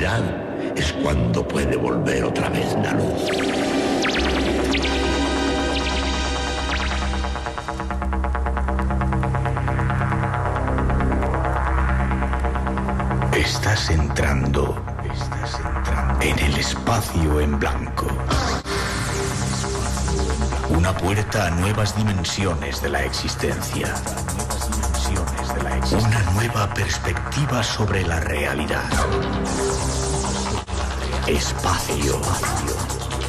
oscuridad es cuando puede volver otra vez la luz. Estás entrando en el espacio en blanco. Una puerta a nuevas dimensiones de la existencia. Una nueva perspectiva sobre la realidad. Espacio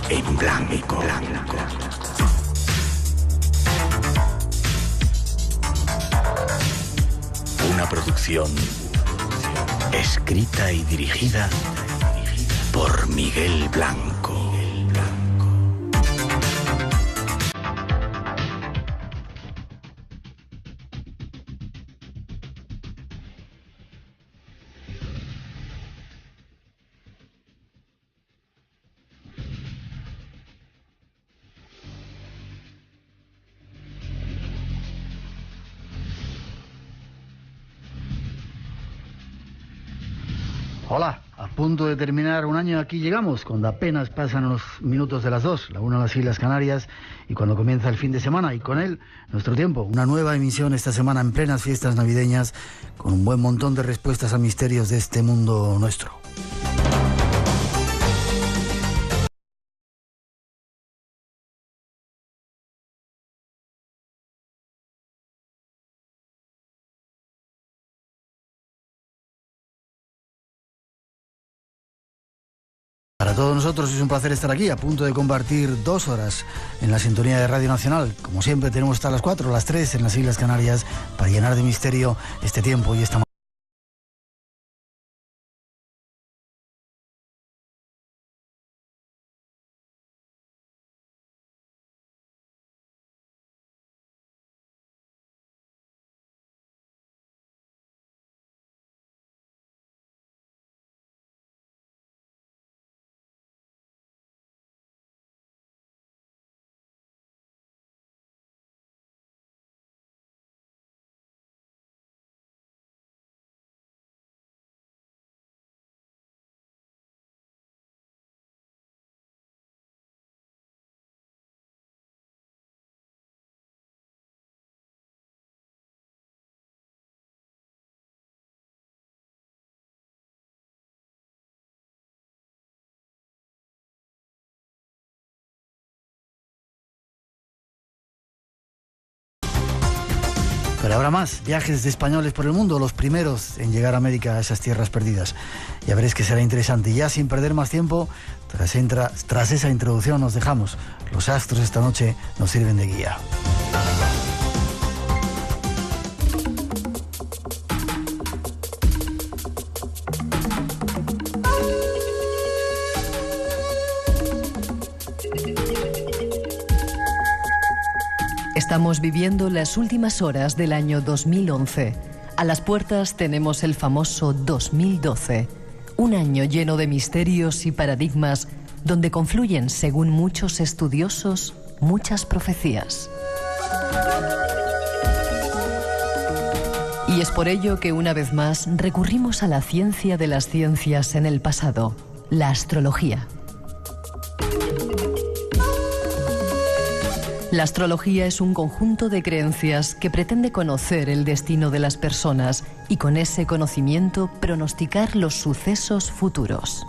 en blanco. Una producción escrita y dirigida por Miguel Blanco. Hola, a punto de terminar un año, aquí llegamos, cuando apenas pasan unos minutos de las 2, la 1 en las Islas Canarias, y cuando comienza el fin de semana, y con él nuestro tiempo, una nueva emisión esta semana en plenas fiestas navideñas, con un buen montón de respuestas a misterios de este mundo nuestro. Para todos nosotros es un placer estar aquí, a punto de compartir 2 horas en la sintonía de Radio Nacional. Como siempre tenemos hasta las 4, las 3 en las Islas Canarias para llenar de misterio este tiempo y esta mañana. Pero habrá más viajes de españoles por el mundo, los primeros en llegar a América, a esas tierras perdidas. Ya veréis que será interesante. Y ya sin perder más tiempo, tras esa introducción nos dejamos. Los astros esta noche nos sirven de guía. Estamos viviendo las últimas horas del año 2011. A las puertas tenemos el famoso 2012, un año lleno de misterios y paradigmas donde confluyen, según muchos estudiosos, muchas profecías. Y es por ello que una vez más recurrimos a la ciencia de las ciencias en el pasado, la astrología. La astrología es un conjunto de creencias que pretende conocer el destino de las personas y con ese conocimiento pronosticar los sucesos futuros.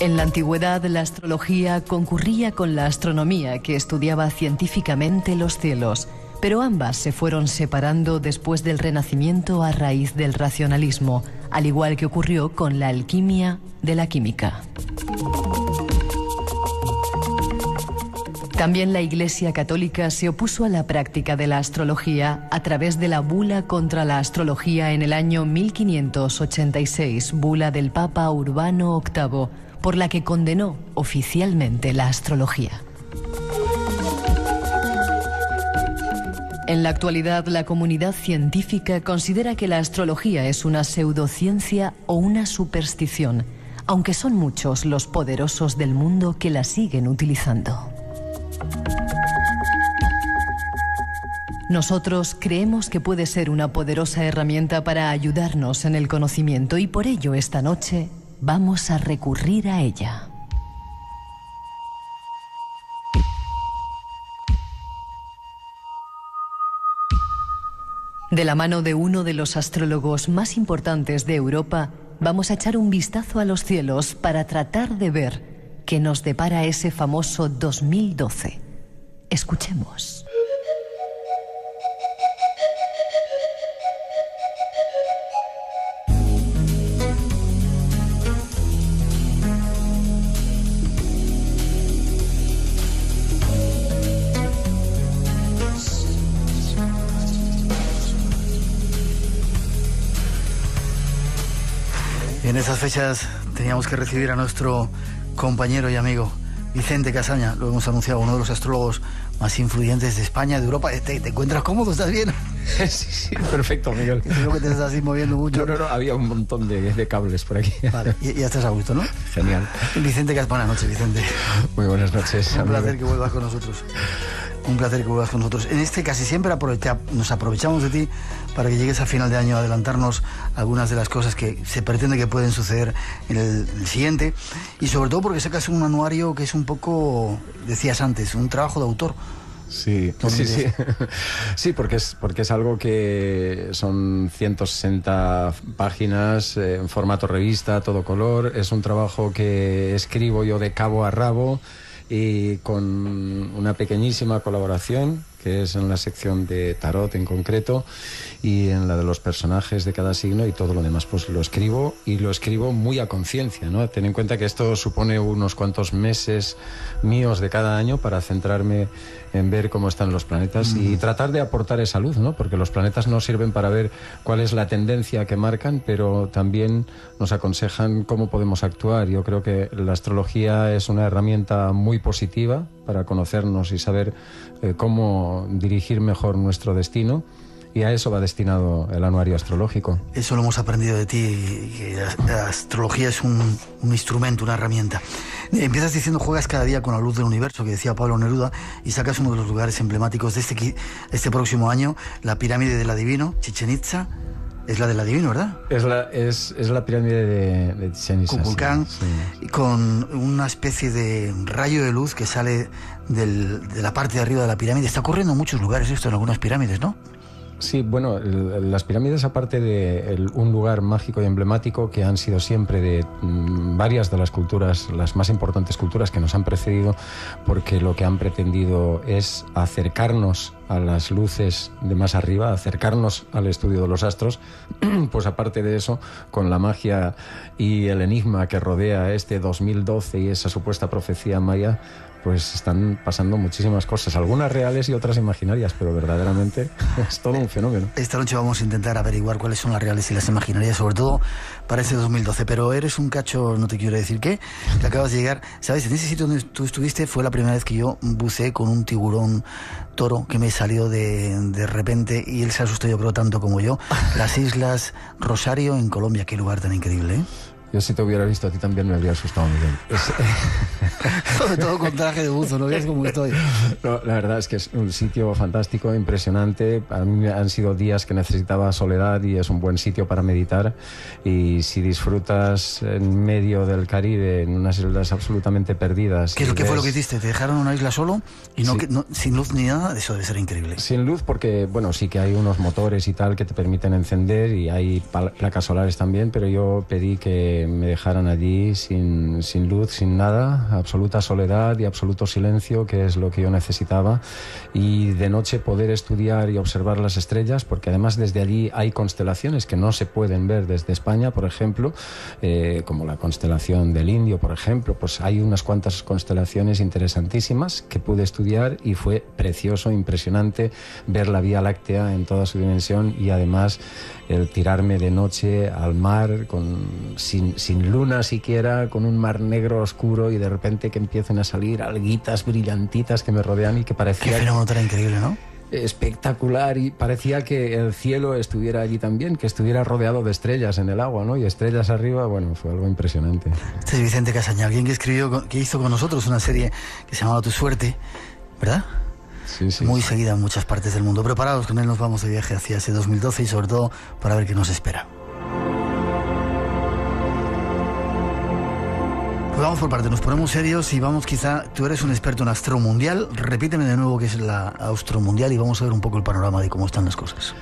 En la antigüedad, la astrología concurría con la astronomía, que estudiaba científicamente los cielos, pero ambas se fueron separando después del Renacimiento a raíz del racionalismo, al igual que ocurrió con la alquimia de la química. También la Iglesia Católica se opuso a la práctica de la astrología a través de la bula contra la astrología en el año 1586, bula del Papa Urbano VIII, por la que condenó oficialmente la astrología. En la actualidad, la comunidad científica considera que la astrología es una pseudociencia o una superstición, aunque son muchos los poderosos del mundo que la siguen utilizando. Nosotros creemos que puede ser una poderosa herramienta para ayudarnos en el conocimiento y por ello esta noche vamos a recurrir a ella. De la mano de uno de los astrólogos más importantes de Europa, vamos a echar un vistazo a los cielos para tratar de ver qué nos depara ese famoso 2012. Escuchemos. En esas fechas teníamos que recibir a nuestro compañero y amigo Vicente Casaña, lo hemos anunciado, uno de los astrólogos más influyentes de España, de Europa. ¿Te encuentras cómodo? ¿Estás bien? Sí, perfecto, Miguel. Creo que te estás así moviendo mucho. No, había un montón de cables por aquí. Vale, ya estás a gusto, ¿no? Genial. Vicente Casaña, buenas noches, Vicente. Muy buenas noches. Un placer que vuelvas con nosotros. Un placer que vuelvas con nosotros. En este casi siempre nos aprovechamos de ti para que llegues a final de año a adelantarnos algunas de las cosas que se pretende que pueden suceder en el siguiente, y sobre todo porque sacas un anuario que es un poco, decías antes, un trabajo de autor. Sí. Sí, porque es algo que son 160 páginas en formato revista, todo color. Es un trabajo que escribo yo de cabo a rabo, y con una pequeñísima colaboración, que es en la sección de tarot en concreto y en la de los personajes de cada signo, y todo lo demás pues lo escribo, y lo escribo muy a conciencia, ¿no? Ten en cuenta que esto supone unos cuantos meses míos de cada año para centrarme en ver cómo están los planetas y tratar de aportar esa luz, ¿no? Porque los planetas nos sirven para ver cuál es la tendencia que marcan, pero también nos aconsejan cómo podemos actuar. Yo creo que la astrología es una herramienta muy positiva para conocernos y saber cómo dirigir mejor nuestro destino, y a eso va destinado el anuario astrológico. Eso lo hemos aprendido de ti, que la astrología es un instrumento, una herramienta. Empiezas diciendo, juegas cada día con la luz del universo, que decía Pablo Neruda, y sacas uno de los lugares emblemáticos de este próximo año, la pirámide del adivino, Chichén Itzá. Es la del adivino, ¿verdad? Es la pirámide de Chichén Itzá. Kukulcán, sí. Con una especie de rayo de luz que sale de la parte de arriba de la pirámide. Está ocurriendo en muchos lugares esto, en algunas pirámides, ¿no? Sí, bueno, las pirámides, aparte de un lugar mágico y emblemático que han sido siempre de varias de las culturas, las más importantes culturas que nos han precedido, porque lo que han pretendido es acercarnos a las luces de más arriba, acercarnos al estudio de los astros, pues aparte de eso, con la magia y el enigma que rodea este 2012 y esa supuesta profecía maya, pues están pasando muchísimas cosas, algunas reales y otras imaginarias, pero verdaderamente es todo un fenómeno. Esta noche vamos a intentar averiguar cuáles son las reales y las imaginarias, sobre todo para ese 2012, pero eres un cacho, no te quiero decir qué, que acabas de llegar. ¿Sabes? En ese sitio donde tú estuviste fue la primera vez que yo buceé con un tiburón toro que me salió de repente, y él se asustó, yo creo, tanto como yo. Las Islas Rosario en Colombia, qué lugar tan increíble, ¿eh? Yo, si te hubiera visto a ti también, me habría asustado, Miguel. Sobre todo con traje de buzo, ¿no ves cómo estoy? No, la verdad es que es un sitio fantástico, impresionante. Para mí han sido días que necesitaba soledad y es un buen sitio para meditar. Y si disfrutas en medio del Caribe, en unas islas absolutamente perdidas... ¿Qué fue lo que hiciste? ¿Te dejaron en una isla solo? Y sí. Sin luz ni nada, eso debe ser increíble. Sin luz porque, bueno, sí que hay unos motores y tal que te permiten encender, y hay placas solares también, pero yo pedí que me dejaran allí sin luz, sin nada, absoluta soledad y absoluto silencio, que es lo que yo necesitaba, y de noche poder estudiar y observar las estrellas, porque además desde allí hay constelaciones que no se pueden ver desde España, por ejemplo, como la constelación del Indio, por ejemplo. Pues hay unas cuantas constelaciones interesantísimas que pude estudiar, y fue precioso, impresionante ver la Vía Láctea en toda su dimensión, y además el tirarme de noche al mar sin luna siquiera, con un mar negro oscuro, y de repente que empiecen a salir alguitas brillantitas que me rodean y que parecía... Qué fenómeno tan increíble, ¿no? Espectacular, y parecía que el cielo estuviera allí también, que estuviera rodeado de estrellas en el agua, ¿no? Y estrellas arriba, bueno, fue algo impresionante. Este es Vicente Casaña, alguien que hizo con nosotros una serie que se llamaba Tu Suerte, ¿verdad? muy seguida en muchas partes del mundo. Preparados, con él nos vamos de viaje hacia ese 2012 y sobre todo para ver qué nos espera. Pues vamos por parte, nos ponemos serios y vamos quizá, tú eres un experto en astromundial, repíteme de nuevo qué es la astromundial y vamos a ver un poco el panorama de cómo están las cosas.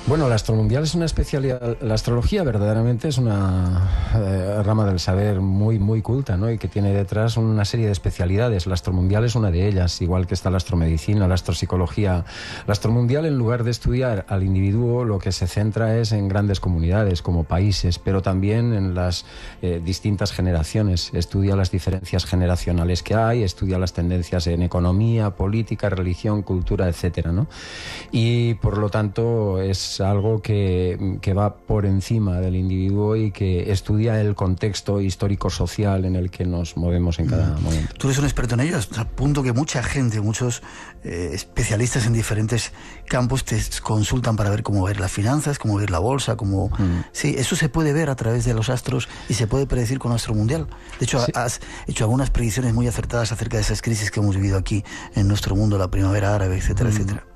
Bueno, la astromundial es una especialidad. La astrología verdaderamente es una rama del saber muy, muy culta, ¿no? Y que tiene detrás una serie de especialidades. La astromundial es una de ellas, igual que está la astromedicina, la astropsicología. La astromundial, en lugar de estudiar al individuo, lo que se centra es en grandes comunidades, como países, pero también en las distintas generaciones. Estudia las diferencias generacionales que hay, estudia las tendencias en economía, política, religión, cultura, etcétera, ¿no? Y por lo tanto es algo que va por encima del individuo y que estudia el contexto histórico-social en el que nos movemos en cada momento. Tú eres un experto en ello, a punto que mucha gente, muchos especialistas en diferentes campos te consultan para ver cómo ver las finanzas, cómo ver la bolsa, cómo... Sí, eso se puede ver a través de los astros y se puede predecir con astromundial. De hecho, has hecho algunas predicciones muy acertadas acerca de esas crisis que hemos vivido aquí en nuestro mundo, la primavera árabe, etcétera, etcétera.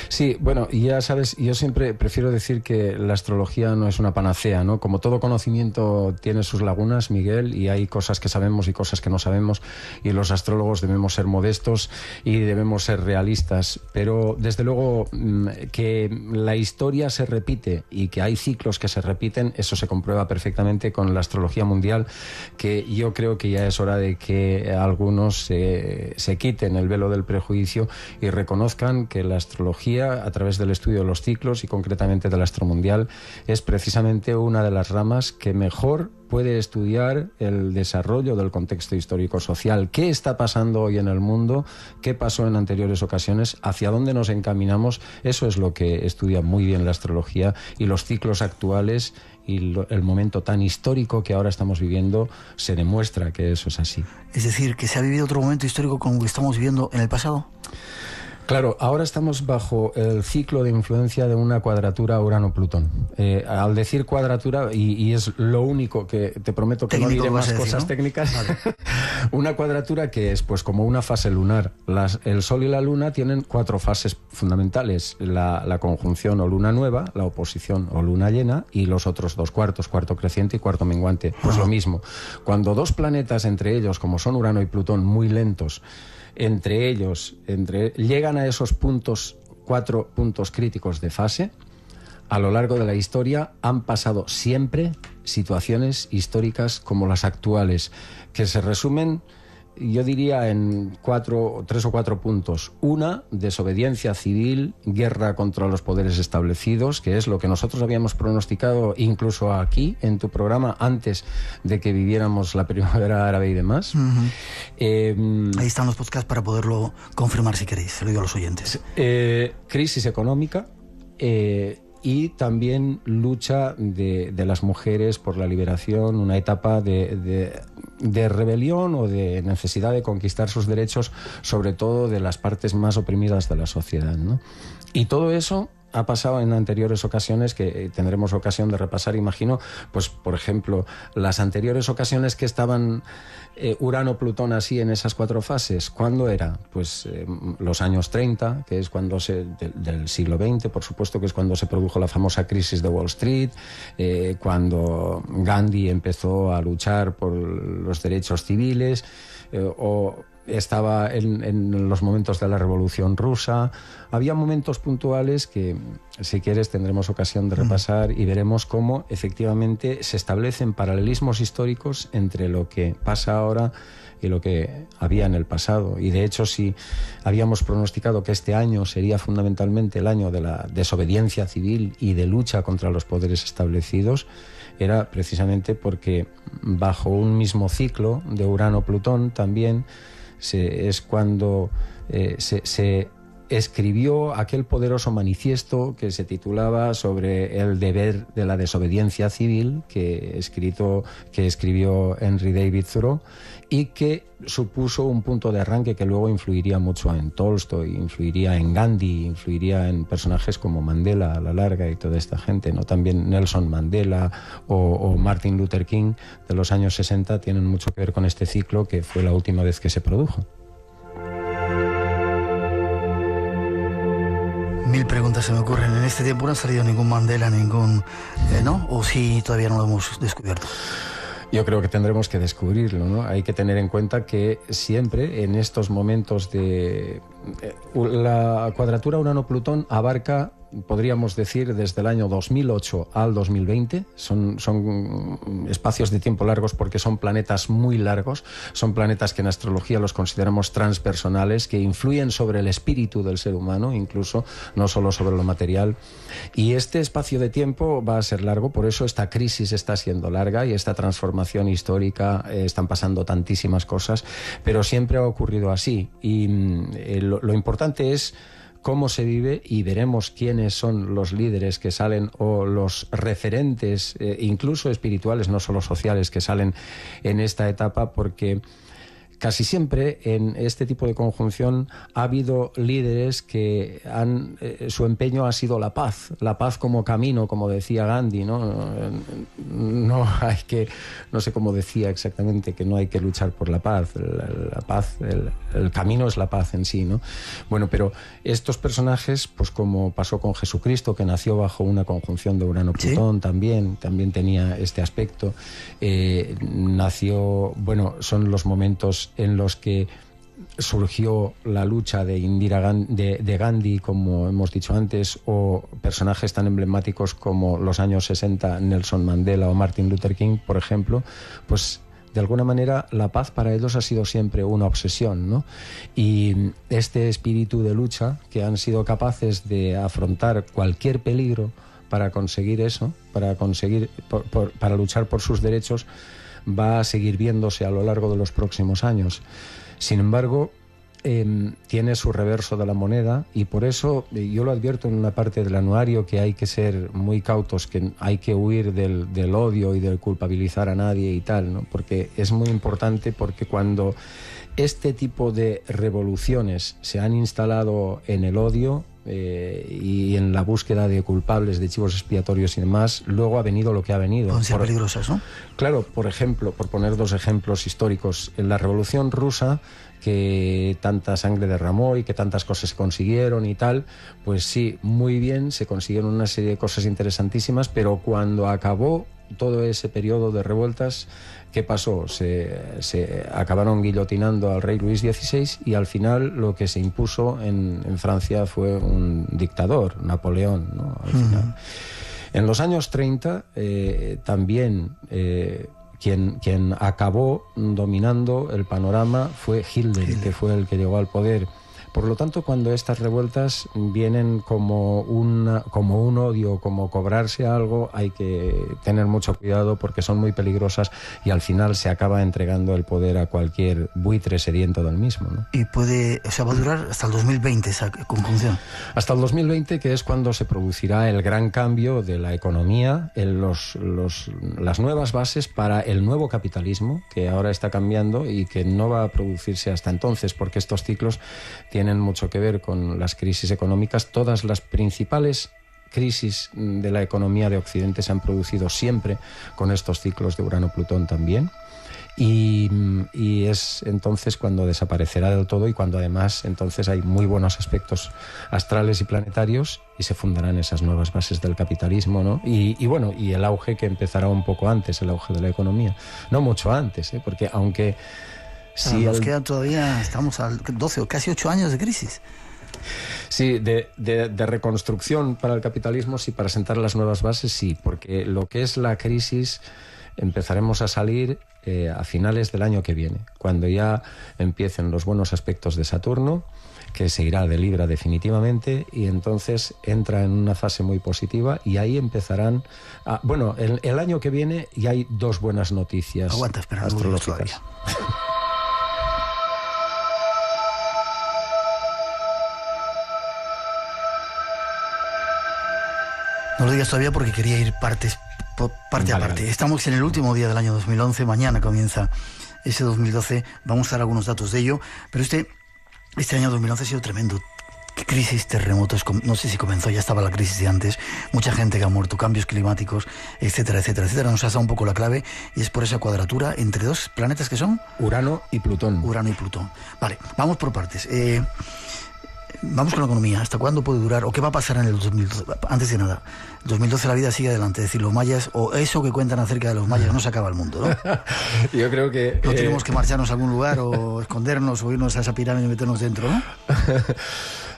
Sí, bueno, y ya sabes, yo siempre prefiero decir que la astrología no es una panacea, ¿no? Como todo conocimiento tiene sus lagunas, Miguel, y hay cosas que sabemos y cosas que no sabemos, y los astrólogos debemos ser modestos y debemos ser realistas, pero desde luego que la historia se repite y que hay ciclos que se repiten, eso se comprueba perfectamente con la astrología mundial, que yo creo que ya es hora de que algunos se quiten el velo del prejuicio y reconozcan que la astrología, a través del estudio de los ciclos y concretamente de la astromundial, es precisamente una de las ramas que mejor puede estudiar el desarrollo del contexto histórico-social. ¿Qué está pasando hoy en el mundo? ¿Qué pasó en anteriores ocasiones? ¿Hacia dónde nos encaminamos? Eso es lo que estudia muy bien la astrología, y los ciclos actuales y el momento tan histórico que ahora estamos viviendo se demuestra que eso es así. Es decir, que se ha vivido otro momento histórico como que estamos viviendo en el pasado. Claro, ahora estamos bajo el ciclo de influencia de una cuadratura Urano-Plutón. Al decir cuadratura, y es lo único que te prometo que técnico, no diré más cosas, ¿no? Técnicas, vale. Una cuadratura que es pues como una fase lunar. El Sol y la Luna tienen 4 fases fundamentales: la conjunción o luna nueva, la oposición o luna llena, y los otros 2 cuartos, cuarto creciente y cuarto menguante. Pues lo mismo. Cuando 2 planetas, entre ellos, como son Urano y Plutón, muy lentos, entre ellos llegan a esos 4 puntos críticos de fase, a lo largo de la historia han pasado siempre situaciones históricas como las actuales, que se resumen, yo diría, en 3 o 4 puntos. Una, desobediencia civil, guerra contra los poderes establecidos, que es lo que nosotros habíamos pronosticado incluso aquí en tu programa antes de que viviéramos la primavera árabe y demás. Ahí están los podcasts para poderlo confirmar si queréis, se lo digo a los oyentes. Crisis económica, y también lucha de las mujeres por la liberación, una etapa de rebelión o de necesidad de conquistar sus derechos, sobre todo de las partes más oprimidas de la sociedad, ¿no? Y todo eso ha pasado en anteriores ocasiones que tendremos ocasión de repasar, imagino. Pues, por ejemplo, las anteriores ocasiones que estaban Urano-Plutón así en esas 4 fases, ¿cuándo era? Pues los años 30, que es cuando del siglo XX, por supuesto, que es cuando se produjo la famosa crisis de Wall Street, cuando Gandhi empezó a luchar por los derechos civiles, o estaba en los momentos de la Revolución Rusa. Había momentos puntuales que, si quieres, tendremos ocasión de repasar y veremos cómo efectivamente se establecen paralelismos históricos entre lo que pasa ahora y lo que había en el pasado. Y de hecho, si habíamos pronosticado que este año sería fundamentalmente el año de la desobediencia civil y de lucha contra los poderes establecidos, era precisamente porque bajo un mismo ciclo de Urano-Plutón también es cuando se escribió aquel poderoso manifiesto que se titulaba Sobre el deber de la desobediencia civil, que escribió Henry David Thoreau, y que supuso un punto de arranque que luego influiría mucho en Tolstoy, influiría en Gandhi, influiría en personajes como Mandela a la larga y toda esta gente, ¿no? También Nelson Mandela o Martin Luther King de los años 60 tienen mucho que ver con este ciclo, que fue la última vez que se produjo. mil preguntas se me ocurren. En este tiempo no ha salido ningún Mandela, ¿no? ¿O sí todavía no lo hemos descubierto? Yo creo que tendremos que descubrirlo, ¿no? Hay que tener en cuenta que siempre en estos momentos la cuadratura Urano-Plutón abarca, podríamos decir, desde el año 2008 al 2020. Son espacios de tiempo largos porque son planetas muy largos. Son planetas que en astrología los consideramos transpersonales, que influyen sobre el espíritu del ser humano, incluso, no solo sobre lo material. Y este espacio de tiempo va a ser largo, por eso esta crisis está siendo larga y esta transformación histórica, están pasando tantísimas cosas, pero siempre ha ocurrido así. Y lo importante es cómo se vive, y veremos quiénes son los líderes que salen o los referentes, incluso espirituales, no solo sociales, que salen en esta etapa, porque casi siempre en este tipo de conjunción ha habido líderes que su empeño ha sido la paz como camino, como decía Gandhi, ¿no? No sé cómo decía exactamente, que no hay que luchar por la paz, el camino es la paz en sí, ¿no? Bueno, pero estos personajes, pues como pasó con Jesucristo, que nació bajo una conjunción de Urano-Plutón, ¿sí? también tenía este aspecto, son los momentos en los que surgió la lucha de de Gandhi, como hemos dicho antes, o personajes tan emblemáticos como los años 60, Nelson Mandela o Martin Luther King, por ejemplo, pues de alguna manera la paz para ellos ha sido siempre una obsesión, ¿no? Y este espíritu de lucha, que han sido capaces de afrontar cualquier peligro para conseguir eso, para luchar por sus derechos, va a seguir viéndose a lo largo de los próximos años. Sin embargo, tiene su reverso de la moneda, y por eso yo lo advierto en una parte del anuario, que hay que ser muy cautos, que hay que huir del odio y del culpabilizar a nadie y tal, ¿no? Porque es muy importante, porque cuando este tipo de revoluciones se han instalado en el odio y en la búsqueda de culpables, de chivos expiatorios y demás, luego ha venido lo que ha venido. Pueden ser peligrosas, ¿no? Claro, por ejemplo, por poner dos ejemplos históricos, en la Revolución Rusa, que tanta sangre derramó y que tantas cosas se consiguieron y tal, pues sí, muy bien, se consiguieron una serie de cosas interesantísimas, pero cuando acabó todo ese periodo de revueltas, ¿qué pasó? Se acabaron guillotinando al rey Luis XVI, y al final lo que se impuso en Francia fue un dictador, Napoleón, ¿no? Al final. En los años 30 también quien acabó dominando el panorama fue Hitler, que fue el que llegó al poder. Por lo tanto, cuando estas revueltas vienen como un odio, como cobrarse algo, hay que tener mucho cuidado, porque son muy peligrosas y al final se acaba entregando el poder a cualquier buitre sediento del mismo, ¿no? Y va a durar hasta el 2020 esa conjunción. Hasta el 2020, que es cuando se producirá el gran cambio de la economía, las nuevas bases para el nuevo capitalismo, que ahora está cambiando y que no va a producirse hasta entonces, porque estos ciclos tienen mucho que ver con las crisis económicas. Todas las principales crisis de la economía de Occidente se han producido siempre con estos ciclos de Urano-Plutón también, y es entonces cuando desaparecerá del todo, y cuando además entonces hay muy buenos aspectos astrales y planetarios, y se fundarán esas nuevas bases del capitalismo, ¿no? Y el auge, que empezará un poco antes, el auge de la economía, no mucho antes, porque aunque sí, nos quedan todavía, estamos a 12 o casi 8 años de crisis. Sí, de reconstrucción para el capitalismo, sí, para sentar las nuevas bases, sí, porque lo que es la crisis empezaremos a salir a finales del año que viene, cuando ya empiecen los buenos aspectos de Saturno, que se irá de Libra definitivamente, y entonces entra en una fase muy positiva, y ahí empezarán el año que viene, y hay dos buenas noticias astrológicas. No lo digas todavía, porque quería ir parte a parte. Estamos en el último día del año 2011, mañana comienza ese 2012, vamos a dar algunos datos de ello, pero este año 2011 ha sido tremendo. Crisis, terremotos, no sé si comenzó, ya estaba la crisis de antes, mucha gente que ha muerto, cambios climáticos, etcétera, etcétera, etcétera. Nos ha dado un poco la clave, y es por esa cuadratura entre dos planetas que son Urano y Plutón. Urano y Plutón. Vale, vamos por partes. Vamos con la economía. ¿Hasta cuándo puede durar? ¿O qué va a pasar en el 2012? Antes de nada, 2012 la vida sigue adelante. Es decir, los mayas, o eso que cuentan acerca de los mayas, no se acaba el mundo, ¿no? Yo creo que... No tenemos que marcharnos a algún lugar o escondernos o irnos a esa pirámide y meternos dentro, ¿no?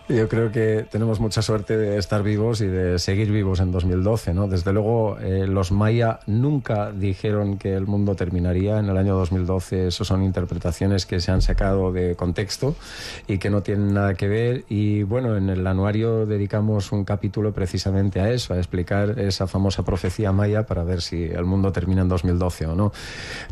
Yo creo que tenemos mucha suerte de estar vivos y de seguir vivos en 2012, ¿no? Desde luego, los maya nunca dijeron que el mundo terminaría en el año 2012. Eso son interpretaciones que se han sacado de contexto y que no tienen nada que ver. Y bueno, en el anuario dedicamos un capítulo precisamente a eso, a explicar esa famosa profecía maya para ver si el mundo termina en 2012 o no.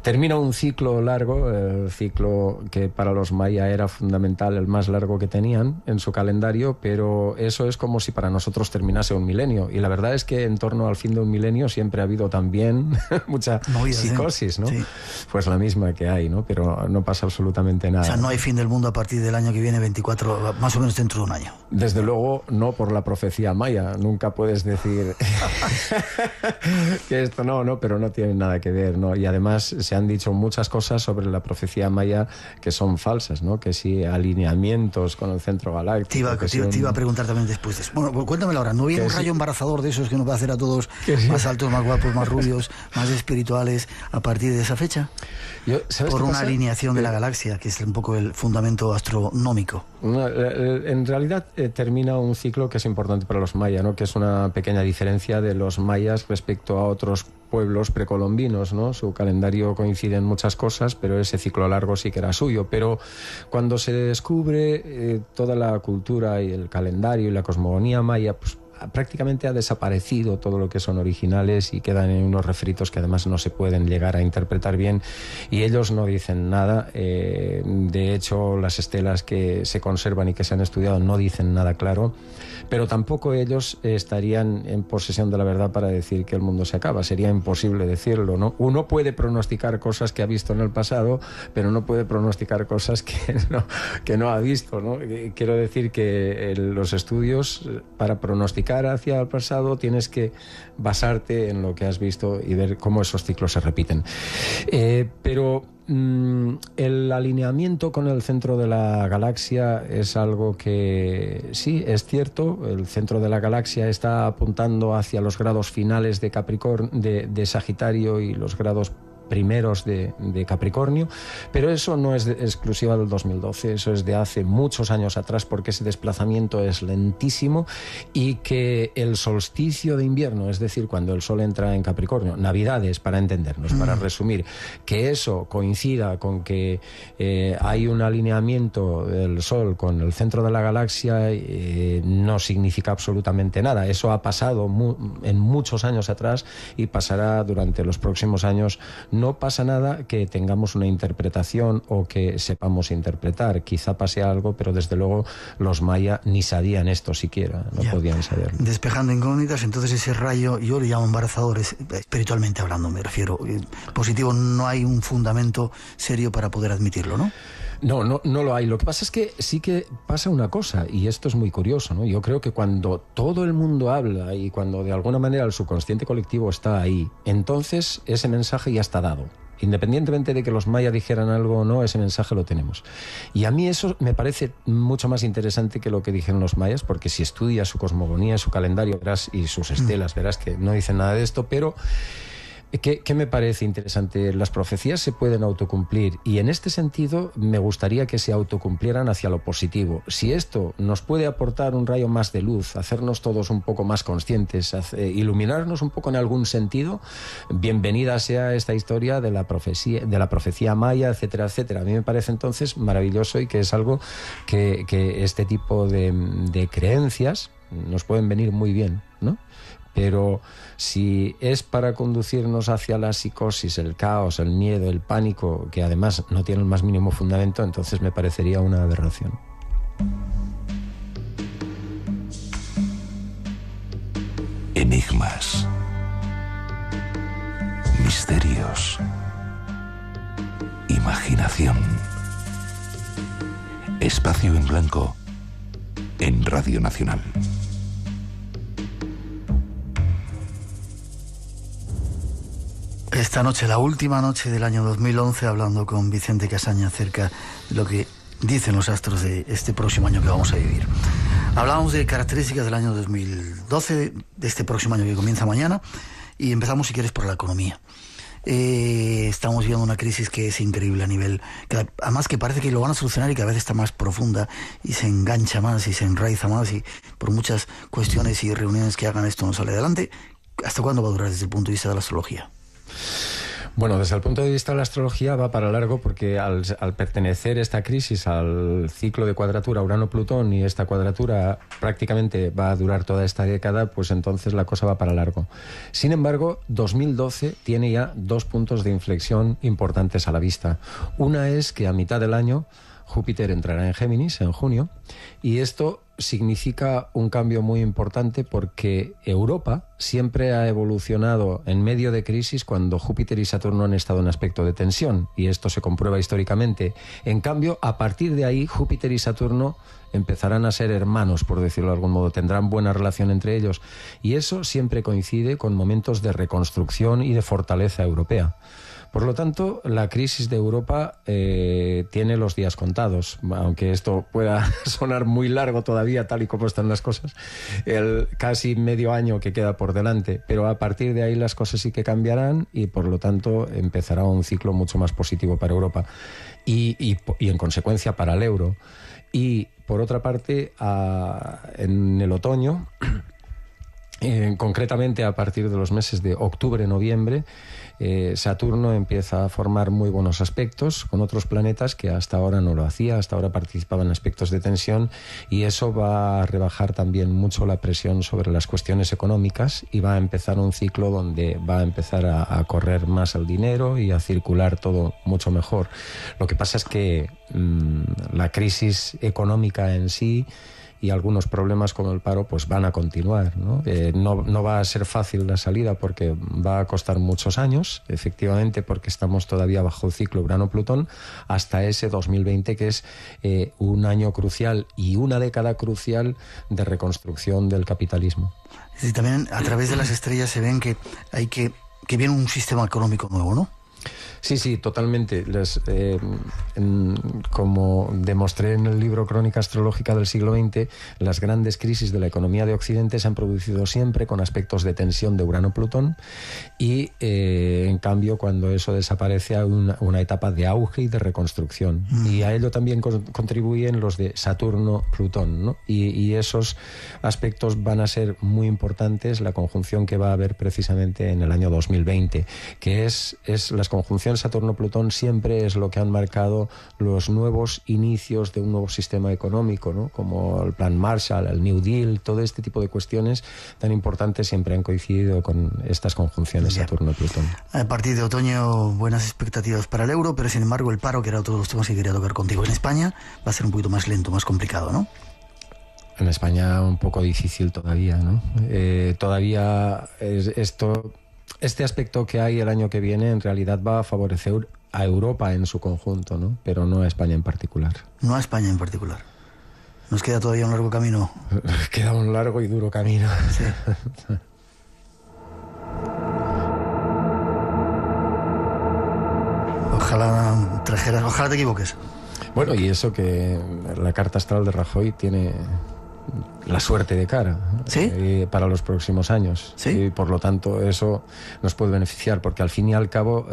Termina un ciclo largo, el ciclo que para los maya era fundamental, el más largo que tenían en su calendario, pero eso es como si para nosotros terminase un milenio, y la verdad es que en torno al fin de un milenio siempre ha habido también mucha psicosis, ¿no? Sí. Pues la misma que hay, ¿no? Pero no pasa absolutamente nada. O sea, no hay fin del mundo a partir del año que viene, 24, más o menos dentro de un año. Desde luego, no por la profecía maya. Nunca puedes decir que esto no, pero no tiene nada que ver, ¿no? Y además se han dicho muchas cosas sobre la profecía maya que son falsas, ¿no? Que sí, alineamientos con el centro galáctico. Te iba a preguntar también después. Bueno, pues cuéntamelo ahora. ¿No viene un rayo embarazador de esos que nos va a hacer a todos más altos, más guapos, más rubios, más espirituales a partir de esa fecha? Por una alineación de la galaxia, que es un poco el fundamento astronómico. En realidad termina un ciclo que es importante para los mayas, ¿no? Que es una pequeña diferencia de los mayas respecto a otros pueblos precolombinos, ¿no? Su calendario coincide en muchas cosas, pero ese ciclo largo sí que era suyo. Pero cuando se descubre toda la cultura y el calendario y la cosmogonía maya, pues prácticamente ha desaparecido todo lo que son originales y quedan en unos refritos que además no se pueden llegar a interpretar bien, y ellos no dicen nada. De hecho, las estelas que se conservan y que se han estudiado no dicen nada claro, pero tampoco ellos estarían en posesión de la verdad para decir que el mundo se acaba. Sería imposible decirlo, ¿no? Uno puede pronosticar cosas que ha visto en el pasado, pero no puede pronosticar cosas que no ha visto, ¿no? Quiero decir que los estudios, para pronosticar hacia el pasado, tienes que basarte en lo que has visto y ver cómo esos ciclos se repiten. Pero el alineamiento con el centro de la galaxia es algo que sí, es cierto. El centro de la galaxia está apuntando hacia los grados finales de Capricornio, de Sagitario, y los grados primeros de Capricornio, pero eso no es exclusiva del 2012, eso es de hace muchos años atrás, porque ese desplazamiento es lentísimo, y que el solsticio de invierno, es decir, cuando el Sol entra en Capricornio, Navidades, para entendernos, para resumir, que eso coincida con que hay un alineamiento del Sol con el centro de la galaxia, no significa absolutamente nada. Eso ha pasado en muchos años atrás y pasará durante los próximos años. No pasa nada que tengamos una interpretación o que sepamos interpretar. Quizá pase algo, pero desde luego los mayas ni sabían esto siquiera, no podían saberlo. Despejando incógnitas, entonces ese rayo, yo le llamo embarazador, espiritualmente hablando me refiero, positivo, no hay un fundamento serio para poder admitirlo, ¿no? No lo hay. Lo que pasa es que sí que pasa una cosa, y esto es muy curioso, ¿no? Yo creo que cuando todo el mundo habla y cuando de alguna manera el subconsciente colectivo está ahí, entonces ese mensaje ya está dado. Independientemente de que los mayas dijeran algo o no, ese mensaje lo tenemos. Y a mí eso me parece mucho más interesante que lo que dijeron los mayas, porque si estudias su cosmogonía, su calendario, verás, y sus estelas, verás que no dicen nada de esto, pero ¿qué me parece interesante? Las profecías se pueden autocumplir, y en este sentido me gustaría que se autocumplieran hacia lo positivo. Si esto nos puede aportar un rayo más de luz, hacernos todos un poco más conscientes, iluminarnos un poco en algún sentido, bienvenida sea esta historia de la profecía maya, etcétera, etcétera. A mí me parece entonces maravilloso, y que es algo que este tipo de creencias nos pueden venir muy bien, ¿no? Pero si es para conducirnos hacia la psicosis, el caos, el miedo, el pánico, que además no tiene el más mínimo fundamento, entonces me parecería una aberración. Enigmas, misterios, imaginación. Espacio en blanco en Radio Nacional. Esta noche, la última noche del año 2011, hablando con Vicente Casaña acerca de lo que dicen los astros de este próximo año que vamos a vivir. Hablábamos de características del año 2012, de este próximo año que comienza mañana, y empezamos, si quieres, por la economía. Estamos viendo una crisis que es increíble a nivel, además que parece que lo van a solucionar y cada vez está más profunda y se engancha más y se enraiza más, y por muchas cuestiones y reuniones que hagan esto no sale adelante. ¿Hasta cuándo va a durar desde el punto de vista de la astrología? Bueno, desde el punto de vista de la astrología va para largo, porque al pertenecer esta crisis al ciclo de cuadratura Urano-Plutón, y esta cuadratura prácticamente va a durar toda esta década, pues entonces la cosa va para largo. Sin embargo, 2012 tiene ya 2 puntos de inflexión importantes a la vista. Una es que a mitad del año Júpiter entrará en Géminis en junio, y esto significa un cambio muy importante, porque Europa siempre ha evolucionado en medio de crisis cuando Júpiter y Saturno han estado en aspecto de tensión, y esto se comprueba históricamente. En cambio, a partir de ahí, Júpiter y Saturno empezarán a ser hermanos, por decirlo de algún modo, tendrán buena relación entre ellos, y eso siempre coincide con momentos de reconstrucción y de fortaleza europea. Por lo tanto, la crisis de Europa tiene los días contados, aunque esto pueda sonar muy largo todavía, tal y como están las cosas, el casi medio año que queda por delante, pero a partir de ahí las cosas sí que cambiarán, y por lo tanto empezará un ciclo mucho más positivo para Europa y en consecuencia para el euro. Y por otra parte, en el otoño, concretamente a partir de los meses de octubre-noviembre, Saturno empieza a formar muy buenos aspectos con otros planetas que hasta ahora no lo hacía, hasta ahora participaba en aspectos de tensión, y eso va a rebajar también mucho la presión sobre las cuestiones económicas, y va a empezar un ciclo donde va a empezar a correr más el dinero y a circular todo mucho mejor. Lo que pasa es que la crisis económica en sí y algunos problemas como el paro pues van a continuar, ¿no? No va a ser fácil la salida, porque va a costar muchos años, efectivamente, porque estamos todavía bajo el ciclo Urano-Plutón, hasta ese 2020, que es un año crucial y una década crucial de reconstrucción del capitalismo. Y también a través de las estrellas se ven que viene un sistema económico nuevo, ¿no? Sí, totalmente. Como demostré en el libro Crónica Astrológica del siglo XX, las grandes crisis de la economía de Occidente se han producido siempre con aspectos de tensión de Urano-Plutón, y en cambio cuando eso desaparece hay una etapa de auge y de reconstrucción. Y a ello también contribuyen los de Saturno-Plutón, ¿no? Y esos aspectos van a ser muy importantes, la conjunción que va a haber precisamente en el año 2020, que es las conjunciones Saturno-Plutón siempre es lo que han marcado los nuevos inicios de un nuevo sistema económico, ¿no? Como el Plan Marshall, el New Deal, todo este tipo de cuestiones tan importantes siempre han coincidido con estas conjunciones Saturno-Plutón. A partir de otoño, buenas expectativas para el euro, pero sin embargo el paro, que era otro de los temas que quería tocar contigo, en España va a ser un poquito más lento, más complicado, ¿no? En España un poco difícil todavía, ¿no? Todavía este aspecto que hay el año que viene en realidad va a favorecer a Europa en su conjunto, ¿no? Pero no a España en particular. No a España en particular. Nos queda todavía un largo camino. Queda un largo y duro camino. Sí. Ojalá te equivoques. Bueno, y eso que la carta astral de Rajoy tiene la suerte de cara, ¿sí? Para los próximos años. ¿Sí? Y por lo tanto eso nos puede beneficiar, porque al fin y al cabo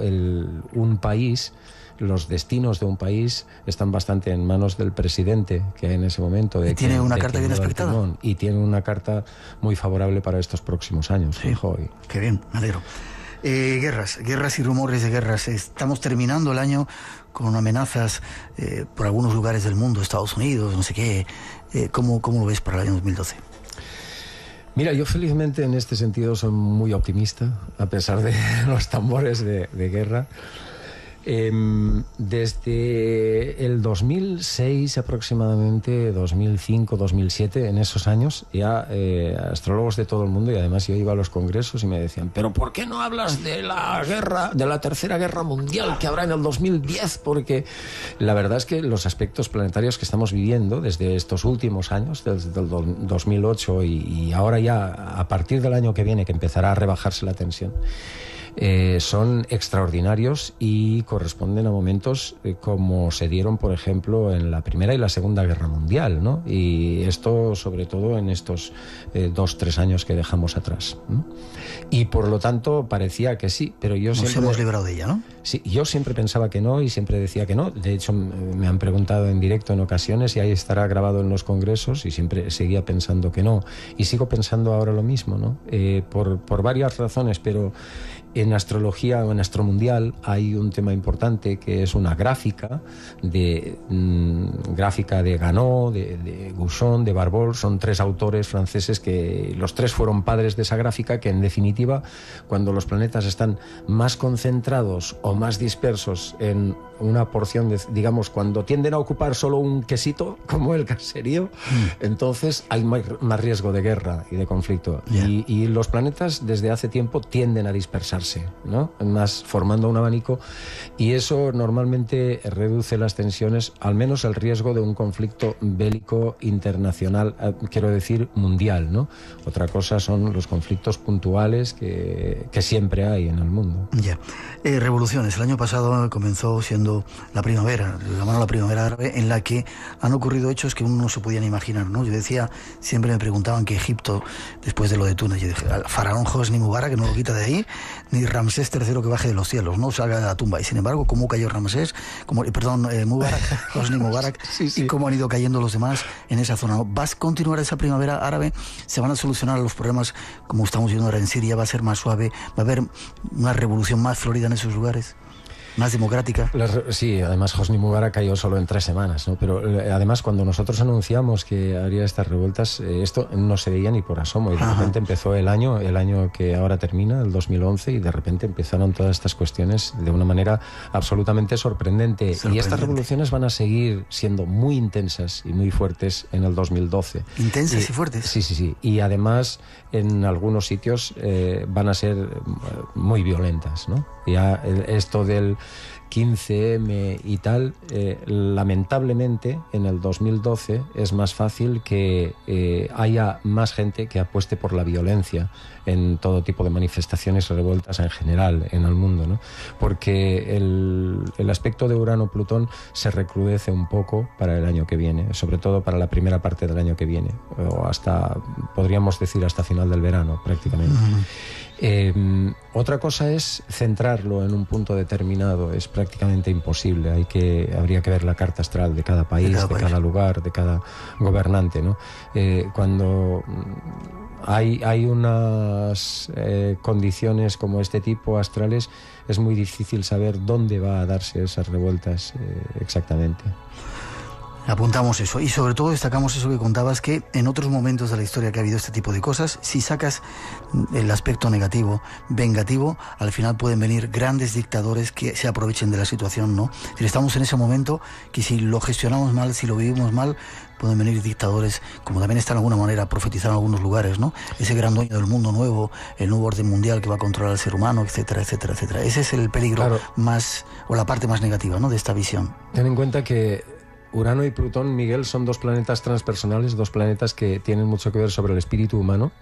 un país, los destinos de un país están bastante en manos del presidente que hay en ese momento. ¿Y tiene una carta bien aspectada? Y tiene una carta muy favorable para estos próximos años. Sí. Qué bien, me alegro. Guerras y rumores de guerras. Estamos terminando el año con amenazas por algunos lugares del mundo, Estados Unidos, no sé qué. ¿Cómo lo ves para el año 2012? Mira, yo felizmente en este sentido soy muy optimista, a pesar de los tambores de guerra. Desde el 2006 aproximadamente, 2005, 2007, en esos años, ya astrólogos de todo el mundo, y además yo iba a los congresos y me decían, ¿pero por qué no hablas de la guerra, de la Tercera Guerra Mundial que habrá en el 2010? Porque la verdad es que los aspectos planetarios que estamos viviendo desde estos últimos años, desde el 2008 y ahora ya a partir del año que viene, que empezará a rebajarse la tensión, son extraordinarios y corresponden a momentos como se dieron, por ejemplo, en la Primera y la Segunda Guerra Mundial, ¿no? Y esto, sobre todo, en estos 2-3 años que dejamos atrás, ¿no? Y por lo tanto parecía que sí, pero yo siempre... Nos hemos librado de ella, ¿no? Sí, yo siempre pensaba que no y siempre decía que no. De hecho, me han preguntado en directo en ocasiones y ahí estará grabado en los congresos y siempre seguía pensando que no. Y sigo pensando ahora lo mismo, ¿no? Por varias razones, pero en astrología o en astromundial hay un tema importante que es una gráfica de Ganot, de Gouchon, de Barbol. Son 3 autores franceses que los 3 fueron padres de esa gráfica, que en definitiva, cuando los planetas están más concentrados o más dispersos en una porción de, digamos, cuando tienden a ocupar solo un quesito, como el caserío, entonces hay más riesgo de guerra y de conflicto. Yeah. Y los planetas desde hace tiempo tienden a dispersarse, ¿no? Más formando un abanico, y eso normalmente reduce las tensiones, al menos el riesgo de un conflicto bélico internacional, quiero decir mundial, ¿no? Otra cosa son los conflictos puntuales que siempre hay en el mundo. Ya. Revoluciones. El año pasado comenzó siendo la primavera, la mano de la primavera árabe, en la que han ocurrido hechos que uno no se podían imaginar, ¿no? Yo decía, siempre me preguntaban que Egipto, después de lo de Túnez, yo dije, al faraón Hosni Mubarak, que no lo quita de ahí, ni Ramsés III que baje de los cielos, no salga de la tumba. Y sin embargo, cómo cayó Ramsés, Mubarak, Hosni Mubarak, sí, sí. Y cómo han ido cayendo los demás en esa zona, ¿no? ¿Vas a continuar esa primavera árabe? ¿Se van a solucionar los problemas como estamos viendo ahora en Siria? ¿Va a ser más suave? ¿Va a haber una revolución más florida en esos lugares? ¿Más democrática? Sí, además Hosni Mubarak cayó solo en 3 semanas, ¿no? Pero además cuando nosotros anunciamos que habría estas revueltas, esto no se veía ni por asomo, y de repente empezó el año que ahora termina, el 2011, y de repente empezaron todas estas cuestiones de una manera absolutamente sorprendente. Y estas revoluciones van a seguir siendo muy intensas y muy fuertes en el 2012. ¿Intensas y fuertes? Sí. Y además en algunos sitios van a ser muy violentas, ¿no? Ya esto del 15M y tal, lamentablemente en el 2012 es más fácil que haya más gente que apueste por la violencia en todo tipo de manifestaciones y revueltas en general en el mundo, ¿no? Porque el aspecto de Urano-Plutón se recrudece un poco para el año que viene, sobre todo para la primera parte del año que viene, o hasta, podríamos decir, hasta final del verano prácticamente. Otra cosa es centrarlo en un punto determinado. Es prácticamente imposible. Habría que ver la carta astral de cada país, de cada lugar, de cada gobernante, ¿no? Cuando hay unas condiciones como este tipo astrales, es muy difícil saber dónde va a darse esas revueltas exactamente. Apuntamos eso y sobre todo destacamos eso que contabas, que en otros momentos de la historia que ha habido este tipo de cosas, si sacas el aspecto negativo, vengativo, al final pueden venir grandes dictadores que se aprovechen de la situación, ¿no? Es decir, estamos en ese momento que si lo gestionamos mal, si lo vivimos mal, pueden venir dictadores, como también está de alguna manera profetizado en algunos lugares, ¿no? Ese gran dueño del mundo nuevo, el nuevo orden mundial que va a controlar al ser humano, etcétera, etcétera, etcétera. Ese es el peligro más, o la parte más negativa, ¿no?, de esta visión. Ten en cuenta que Urano y Plutón, Miguel, son 2 planetas transpersonales, 2 planetas que tienen mucho que ver sobre el espíritu humano.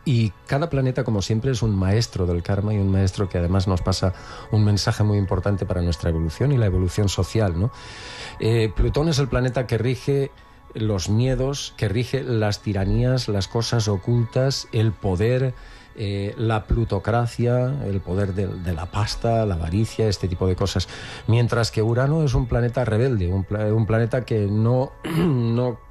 Y cada planeta, como siempre, es un maestro del karma, y un maestro que además nos pasa un mensaje muy importante para nuestra evolución y la evolución social, ¿no? Plutón es el planeta que rige los miedos, que rige las tiranías, las cosas ocultas, el poder, la plutocracia, el poder de la pasta, la avaricia, este tipo de cosas. Mientras que Urano es un planeta rebelde, un planeta que no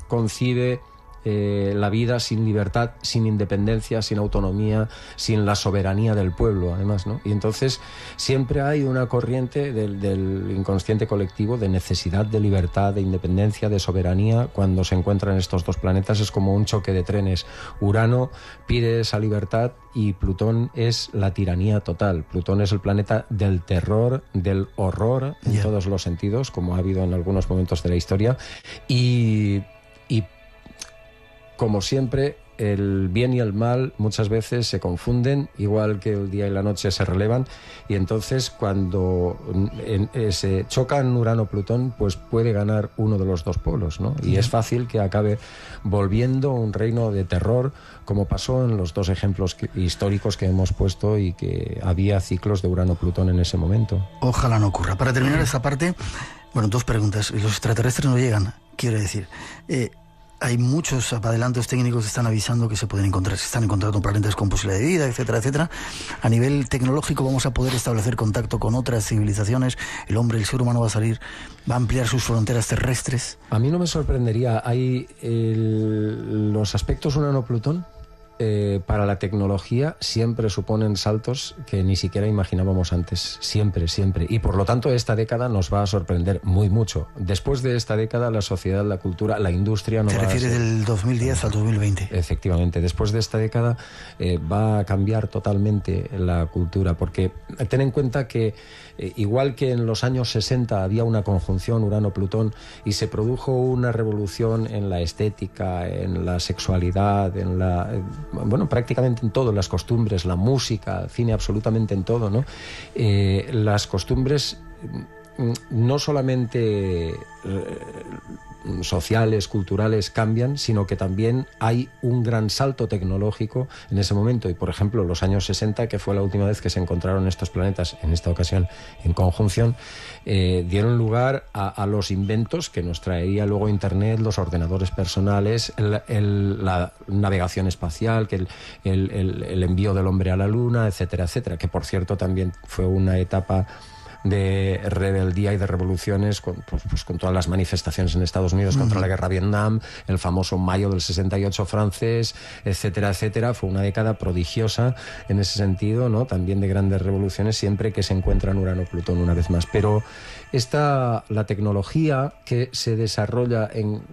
concibe la vida sin libertad, sin independencia, sin autonomía, sin la soberanía del pueblo, además, ¿no? Y entonces siempre hay una corriente del inconsciente colectivo de necesidad de libertad, de independencia, de soberanía. Cuando se encuentran estos 2 planetas es como un choque de trenes. Urano pide esa libertad y Plutón es la tiranía total. Plutón es el planeta del terror, del horror en todos los sentidos, como ha habido en algunos momentos de la historia, y como siempre, el bien y el mal muchas veces se confunden, igual que el día y la noche se relevan, y entonces cuando se chocan Urano-Plutón, pues puede ganar uno de los dos polos, ¿no? Y es fácil que acabe volviendo un reino de terror, como pasó en los dos ejemplos históricos que hemos puesto, y que había ciclos de Urano-Plutón en ese momento. Ojalá no ocurra. Para terminar esta parte, bueno, dos preguntas. Los extraterrestres no llegan, quiero decir. Hay muchos adelantos técnicos que están avisando que se están encontrando planetas con posibilidad de vida, etcétera, etcétera. A nivel tecnológico vamos a poder establecer contacto con otras civilizaciones. El hombre, el ser humano va a ampliar sus fronteras terrestres. A mí no me sorprendería. Hay los aspectos Urano-Plutón. Para la tecnología siempre suponen saltos que ni siquiera imaginábamos antes, siempre. Y por lo tanto esta década nos va a sorprender mucho. Después de esta década la sociedad, la cultura, la industria no va a ser... ¿Te refieres del 2010 al 2020? Efectivamente, después de esta década va a cambiar totalmente la cultura, porque ten en cuenta que igual que en los años 60 había una conjunción Urano-Plutón y se produjo una revolución en la estética, en la sexualidad, prácticamente en todo, las costumbres, la música, el cine, absolutamente en todo, ¿no? Las costumbres no solamente sociales, culturales cambian, sino que también hay un gran salto tecnológico en ese momento. Y por ejemplo, los años 60, que fue la última vez que se encontraron estos planetas, en esta ocasión en conjunción, dieron lugar a los inventos que nos traería luego Internet, los ordenadores personales, la navegación espacial, que el envío del hombre a la Luna, etcétera, que por cierto también fue una etapa de rebeldía y de revoluciones con todas las manifestaciones en Estados Unidos contra la guerra de Vietnam, el famoso mayo del 68 francés, etcétera. Fue una década prodigiosa en ese sentido, ¿no? También de grandes revoluciones, siempre que se encuentran Urano-Plutón una vez más. Pero la tecnología que se desarrolla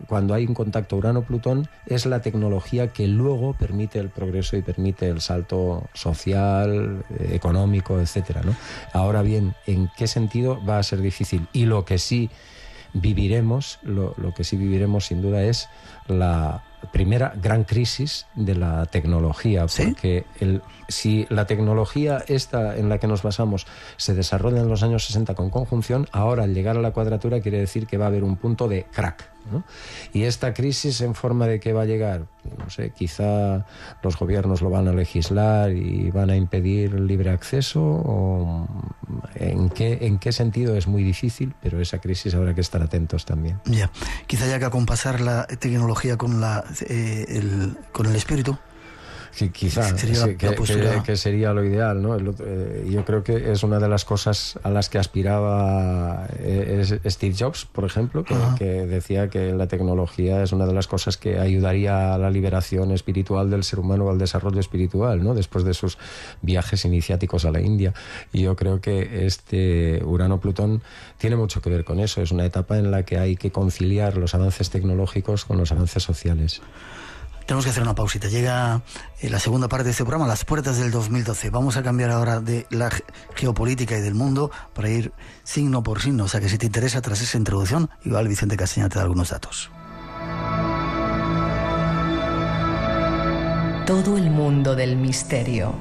cuando hay un contacto Urano-Plutón es la tecnología que luego permite el progreso y permite el salto social, económico, etcétera, ¿no? Ahora bien, ¿en qué sentido? Va a ser difícil. Y lo que sí viviremos, lo que sí viviremos sin duda es la primera gran crisis de la tecnología, porque si la tecnología esta en la que nos basamos se desarrolla en los años 60 con conjunción, ahora al llegar a la cuadratura quiere decir que va a haber un punto de crack, ¿no? Y esta crisis, ¿en forma de qué va a llegar? No sé, quizá los gobiernos lo van a legislar y van a impedir el libre acceso, o en qué sentido es muy difícil, pero esa crisis habrá que estar atentos también. Ya, quizá haya que acompasar la tecnología con el espíritu. Sí, quizá que sería lo ideal, ¿no? Yo creo que es una de las cosas a las que aspiraba Steve Jobs, por ejemplo, que decía que la tecnología es una de las cosas que ayudaría a la liberación espiritual del ser humano, al desarrollo espiritual, ¿no? Después de sus viajes iniciáticos a la India. Y yo creo que este Urano-Plutón tiene mucho que ver con eso. Es una etapa en la que hay que conciliar los avances tecnológicos con los avances sociales. Tenemos que hacer una pausita. Llega la segunda parte de este programa, las puertas del 2012. Vamos a cambiar ahora de la geopolítica y del mundo para ir signo por signo. O sea que si te interesa, tras esa introducción, igual Vicente Castañeda te da algunos datos. Todo el mundo del misterio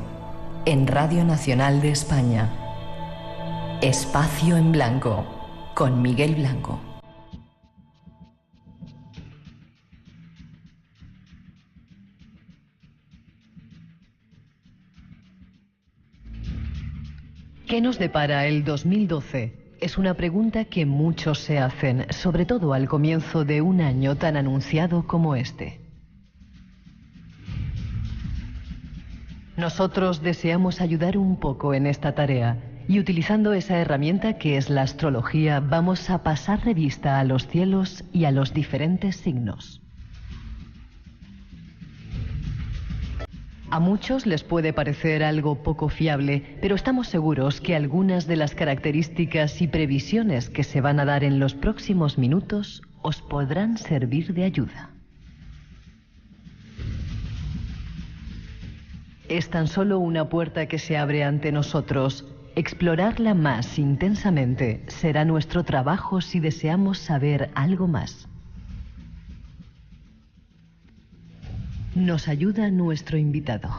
en Radio Nacional de España. Espacio en Blanco con Miguel Blanco. ¿Qué nos depara el 2012? Es una pregunta que muchos se hacen, sobre todo al comienzo de un año tan anunciado como este. Nosotros deseamos ayudar un poco en esta tarea y utilizando esa herramienta que es la astrología, vamos a pasar revista a los cielos y a los diferentes signos. A muchos les puede parecer algo poco fiable, pero estamos seguros que algunas de las características y previsiones que se van a dar en los próximos minutos os podrán servir de ayuda. Es tan solo una puerta que se abre ante nosotros. Explorarla más intensamente será nuestro trabajo si deseamos saber algo más. Nos ayuda nuestro invitado.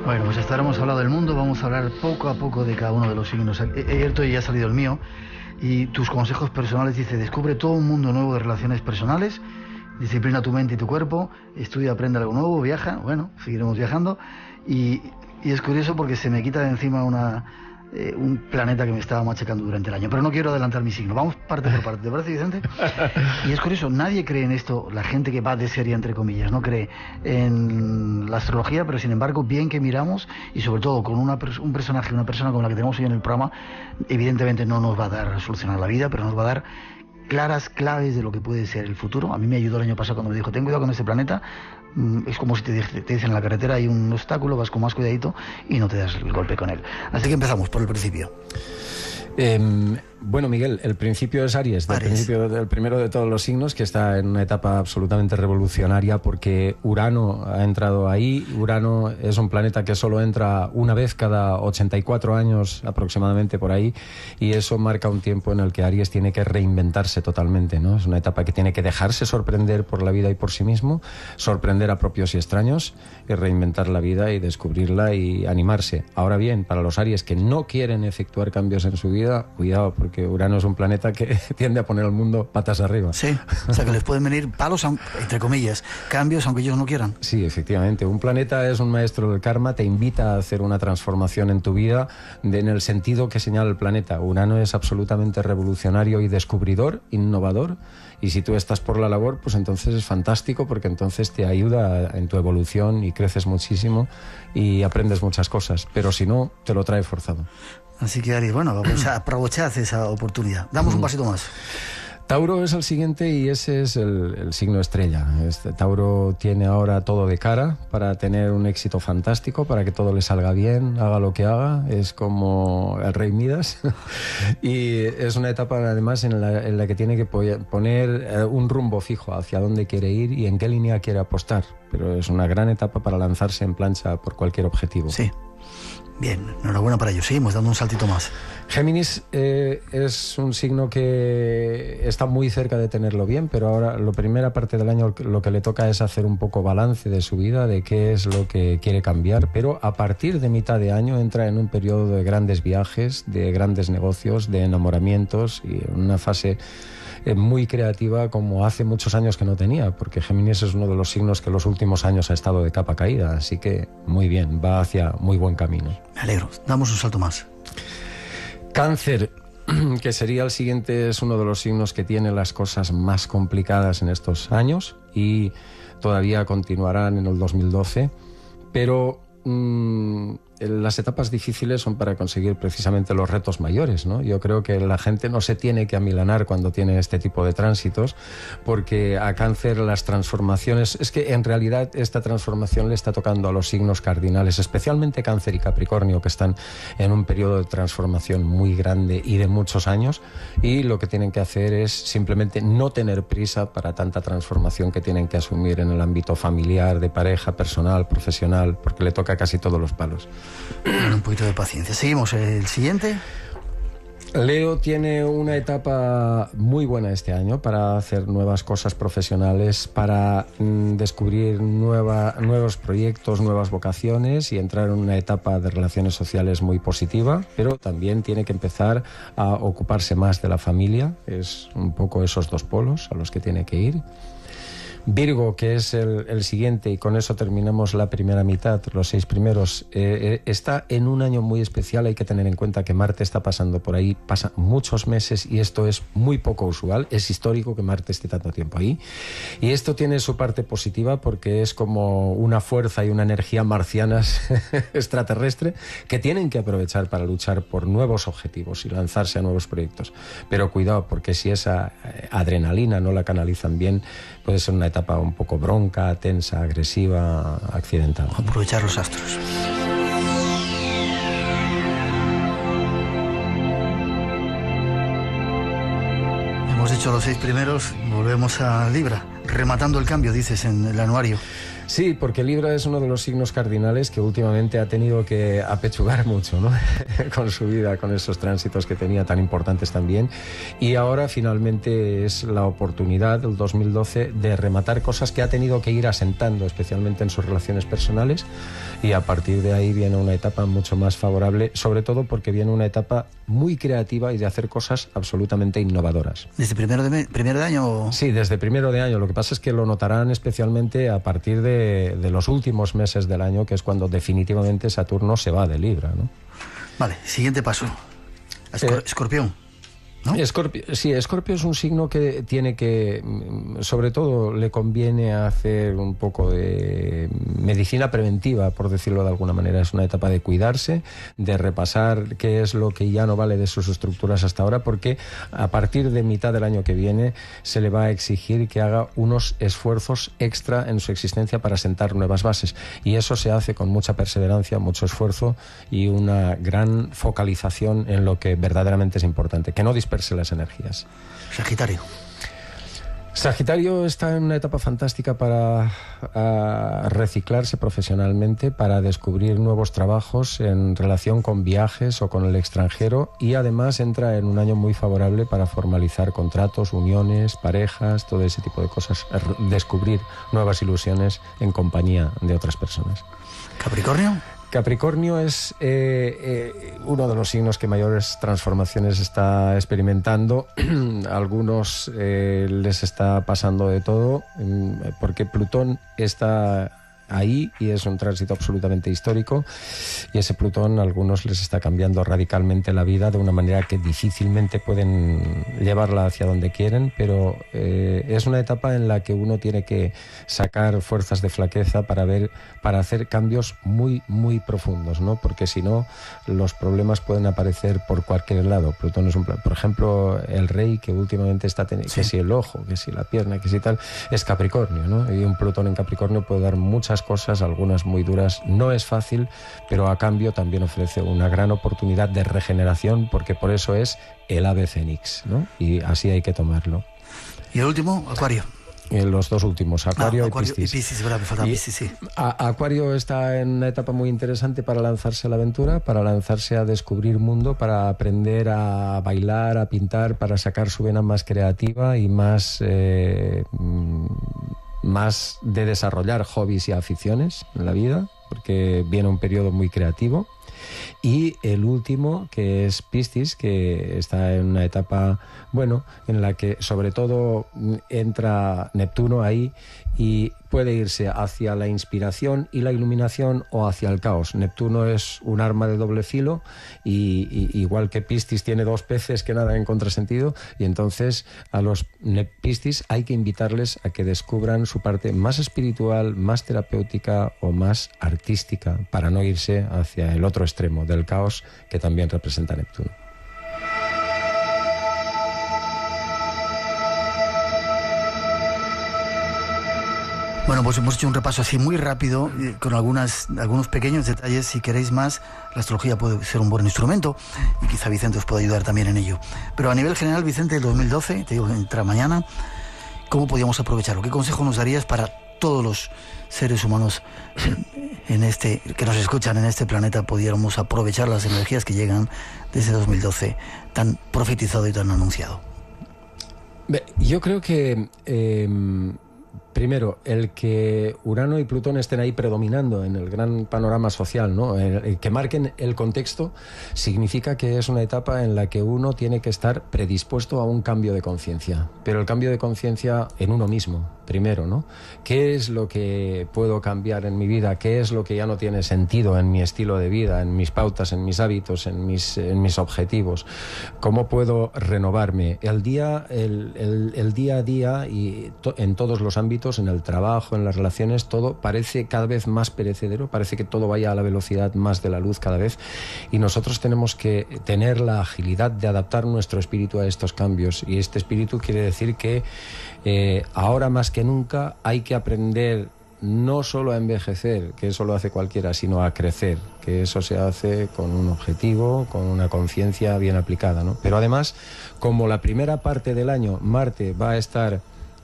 Bueno, pues hasta ahora hemos hablado del mundo, vamos a hablar poco a poco de cada uno de los signos. Ayer ya ha salido el mío y tus consejos personales, dice, descubre todo un mundo nuevo de relaciones personales, disciplina tu mente y tu cuerpo, estudia, aprende algo nuevo, viaja, bueno, seguiremos viajando y es curioso porque se me quita de encima un planeta que me estaba machacando durante el año, pero no quiero adelantar mi signo, vamos parte por parte, ¿te parece, Vicente? Y es curioso, nadie cree en esto, la gente que va de serie entre comillas, no cree en la astrología, pero sin embargo bien que miramos y sobre todo con un personaje, una persona como la que tenemos hoy en el programa, evidentemente no nos va a dar a solucionar la vida, pero nos va a dar claras claves de lo que puede ser el futuro. A mí me ayudó el año pasado cuando me dijo, ten cuidado con este planeta. Es como si te dicen en la carretera hay un obstáculo, vas con más cuidadito y no te das el golpe con él. Así que empezamos por el principio. Bueno, Miguel, el principio es Aries, el primero de todos los signos, que está en una etapa absolutamente revolucionaria porque Urano ha entrado ahí. Urano es un planeta que solo entra una vez cada 84 años aproximadamente por ahí, y eso marca un tiempo en el que Aries tiene que reinventarse totalmente, ¿no? Es una etapa que tiene que dejarse sorprender por la vida y por sí mismo, sorprender a propios y extraños, y reinventar la vida y descubrirla y animarse. Ahora bien, para los Aries que no quieren efectuar cambios en su vida, cuidado, porque Urano es un planeta que tiende a poner al mundo patas arriba. Sí, o sea que les pueden venir palos, entre comillas, cambios aunque ellos no quieran. Sí, efectivamente. Un planeta es un maestro del karma, te invita a hacer una transformación en tu vida en el sentido que señala el planeta. Urano es absolutamente revolucionario y descubridor, innovador, y si tú estás por la labor, pues entonces es fantástico porque entonces te ayuda en tu evolución y creces muchísimo y aprendes muchas cosas, pero si no, te lo trae forzado. Así que, Aries, bueno, aprovechad esa oportunidad. Damos un pasito más. Tauro es el siguiente y ese es el signo estrella. Tauro tiene ahora todo de cara para tener un éxito fantástico, para que todo le salga bien, haga lo que haga. Es como el rey Midas. Y es una etapa además en la que tiene que poner un rumbo fijo hacia dónde quiere ir y en qué línea quiere apostar. Pero es una gran etapa para lanzarse en plancha por cualquier objetivo. Sí. Bien, enhorabuena para ellos. Seguimos dando un saltito más. Géminis es un signo que está muy cerca de tenerlo bien, pero ahora la primera parte del año lo que le toca es hacer un poco balance de su vida, de qué es lo que quiere cambiar, pero a partir de mitad de año entra en un periodo de grandes viajes, de grandes negocios, de enamoramientos y en una fase muy creativa como hace muchos años que no tenía, porque Géminis es uno de los signos que en los últimos años ha estado de capa caída, así que muy bien, va hacia muy buen camino. Me alegro, damos un salto más. Cáncer, que sería el siguiente, es uno de los signos que tiene las cosas más complicadas en estos años y todavía continuarán en el 2012, pero las etapas difíciles son para conseguir precisamente los retos mayores, ¿no? Yo creo que la gente no se tiene que amilanar cuando tiene este tipo de tránsitos, porque a Cáncer las transformaciones, es que en realidad esta transformación le está tocando a los signos cardinales, especialmente Cáncer y Capricornio, que están en un periodo de transformación muy grande y de muchos años, y lo que tienen que hacer es simplemente no tener prisa para tanta transformación que tienen que asumir en el ámbito familiar, de pareja, personal, profesional, porque le toca casi todos los palos. Un poquito de paciencia. Seguimos, el siguiente. Leo tiene una etapa muy buena este año para hacer nuevas cosas profesionales, para descubrir nuevos proyectos, nuevas vocaciones y entrar en una etapa de relaciones sociales muy positiva, pero también tiene que empezar a ocuparse más de la familia. Es un poco esos dos polos a los que tiene que ir. Virgo, que es el siguiente, y con eso terminamos la primera mitad, los 6 primeros, está en un año muy especial. Hay que tener en cuenta que Marte está pasando por ahí, pasa muchos meses y esto es muy poco usual, es histórico que Marte esté tanto tiempo ahí. Y esto tiene su parte positiva porque es como una fuerza y una energía marcianas extraterrestre que tienen que aprovechar para luchar por nuevos objetivos y lanzarse a nuevos proyectos. Pero cuidado, porque si esa adrenalina no la canalizan bien, puede ser una etapa un poco bronca, tensa, agresiva, accidentada. Aprovechar los astros. Hemos hecho los 6 primeros, volvemos a Libra. Rematando el cambio, dices en el anuario. Sí, porque Libra es uno de los signos cardinales que últimamente ha tenido que apechugar mucho, ¿no? Con su vida, con esos tránsitos que tenía tan importantes también. Y ahora finalmente es la oportunidad, el 2012, de rematar cosas que ha tenido que ir asentando, especialmente en sus relaciones personales. Y a partir de ahí viene una etapa mucho más favorable, sobre todo porque viene una etapa muy creativa y de hacer cosas absolutamente innovadoras. ¿Desde primero de año? Sí, desde primero de año. Lo que pasa es que lo notarán especialmente a partir de los últimos meses del año, que es cuando definitivamente Saturno se va de Libra, ¿no? Vale, siguiente paso. Escorpión, ¿no? Escorpio es un signo que tiene que, sobre todo, le conviene hacer un poco de medicina preventiva, por decirlo de alguna manera. Es una etapa de cuidarse, de repasar qué es lo que ya no vale de sus estructuras hasta ahora, porque a partir de mitad del año que viene se le va a exigir que haga unos esfuerzos extra en su existencia para sentar nuevas bases. Y eso se hace con mucha perseverancia, mucho esfuerzo y una gran focalización en lo que verdaderamente es importante, que no disperse las energías. Sagitario está en una etapa fantástica para reciclarse profesionalmente, para descubrir nuevos trabajos en relación con viajes o con el extranjero, y además entra en un año muy favorable para formalizar contratos, uniones, parejas, todo ese tipo de cosas, descubrir nuevas ilusiones en compañía de otras personas. Capricornio es uno de los signos que mayores transformaciones está experimentando. A algunos les está pasando de todo, porque Plutón está ahí y es un tránsito absolutamente histórico, y ese Plutón a algunos les está cambiando radicalmente la vida de una manera que difícilmente pueden llevarla hacia donde quieren, pero es una etapa en la que uno tiene que sacar fuerzas de flaqueza para hacer cambios muy, muy profundos, ¿no? Porque si no, los problemas pueden aparecer por cualquier lado. Plutón es por ejemplo, el rey que últimamente está teniendo, que si el ojo, que si la pierna, que si tal, es Capricornio, ¿no? Y un Plutón en Capricornio puede dar muchas cosas, algunas muy duras. No es fácil, pero a cambio también ofrece una gran oportunidad de regeneración, porque por eso es el ave fénix, ¿no? Y así hay que tomarlo. ¿Y el último? Acuario. Los dos últimos, Acuario y Piscis. Piscis, verdad, me falta Piscis, sí. Acuario está en una etapa muy interesante para lanzarse a la aventura, para lanzarse a descubrir mundo, para aprender a bailar, a pintar, para sacar su vena más creativa y más de desarrollar hobbies y aficiones en la vida, porque viene un periodo muy creativo. Y el último, que es Piscis, que está en una etapa, bueno, en la que sobre todo entra Neptuno ahí y puede irse hacia la inspiración y la iluminación o hacia el caos. Neptuno es un arma de doble filo y igual que Piscis tiene dos peces que nadan en contrasentido, y entonces a los Piscis hay que invitarles a que descubran su parte más espiritual, más terapéutica o más artística, para no irse hacia el otro extremo del caos que también representa Neptuno. Bueno, pues hemos hecho un repaso así muy rápido, con algunos pequeños detalles. Si queréis más, la astrología puede ser un buen instrumento y quizá Vicente os pueda ayudar también en ello. Pero a nivel general, Vicente, el 2012, te digo, entra mañana, ¿cómo podíamos aprovecharlo? ¿Qué consejo nos darías para todos los seres humanos que nos escuchan en este planeta, pudiéramos aprovechar las energías que llegan desde 2012, tan profetizado y tan anunciado? Yo creo que primero, el que Urano y Plutón estén ahí predominando en el gran panorama social, ¿no? El que marquen el contexto, significa que es una etapa en la que uno tiene que estar predispuesto a un cambio de conciencia. Pero el cambio de conciencia en uno mismo, primero, ¿no? ¿Qué es lo que puedo cambiar en mi vida? ¿Qué es lo que ya no tiene sentido en mi estilo de vida, en mis pautas, en mis hábitos, en mis objetivos? ¿Cómo puedo renovarme? El día a día y en todos los ámbitos, en el trabajo, en las relaciones, todo parece cada vez más perecedero, parece que todo vaya a la velocidad más de la luz cada vez, y nosotros tenemos que tener la agilidad de adaptar nuestro espíritu a estos cambios, y este espíritu quiere decir que ahora más que nunca hay que aprender no solo a envejecer, que eso lo hace cualquiera, sino a crecer, que eso se hace con un objetivo, con una conciencia bien aplicada, ¿no? Pero además, como la primera parte del año Marte va a estar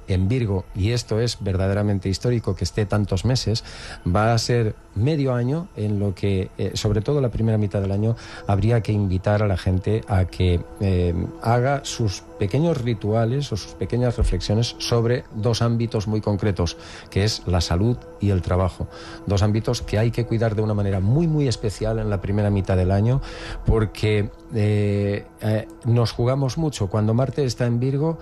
en Virgo, y esto es verdaderamente histórico que esté tantos meses, va a ser medio año en lo que, sobre todo la primera mitad del año, habría que invitar a la gente a que haga sus pequeños rituales o sus pequeñas reflexiones sobre dos ámbitos muy concretos, que es la salud y el trabajo. Dos ámbitos que hay que cuidar de una manera muy, muy especial en la primera mitad del año, porque nos jugamos mucho. Cuando Marte está en Virgo,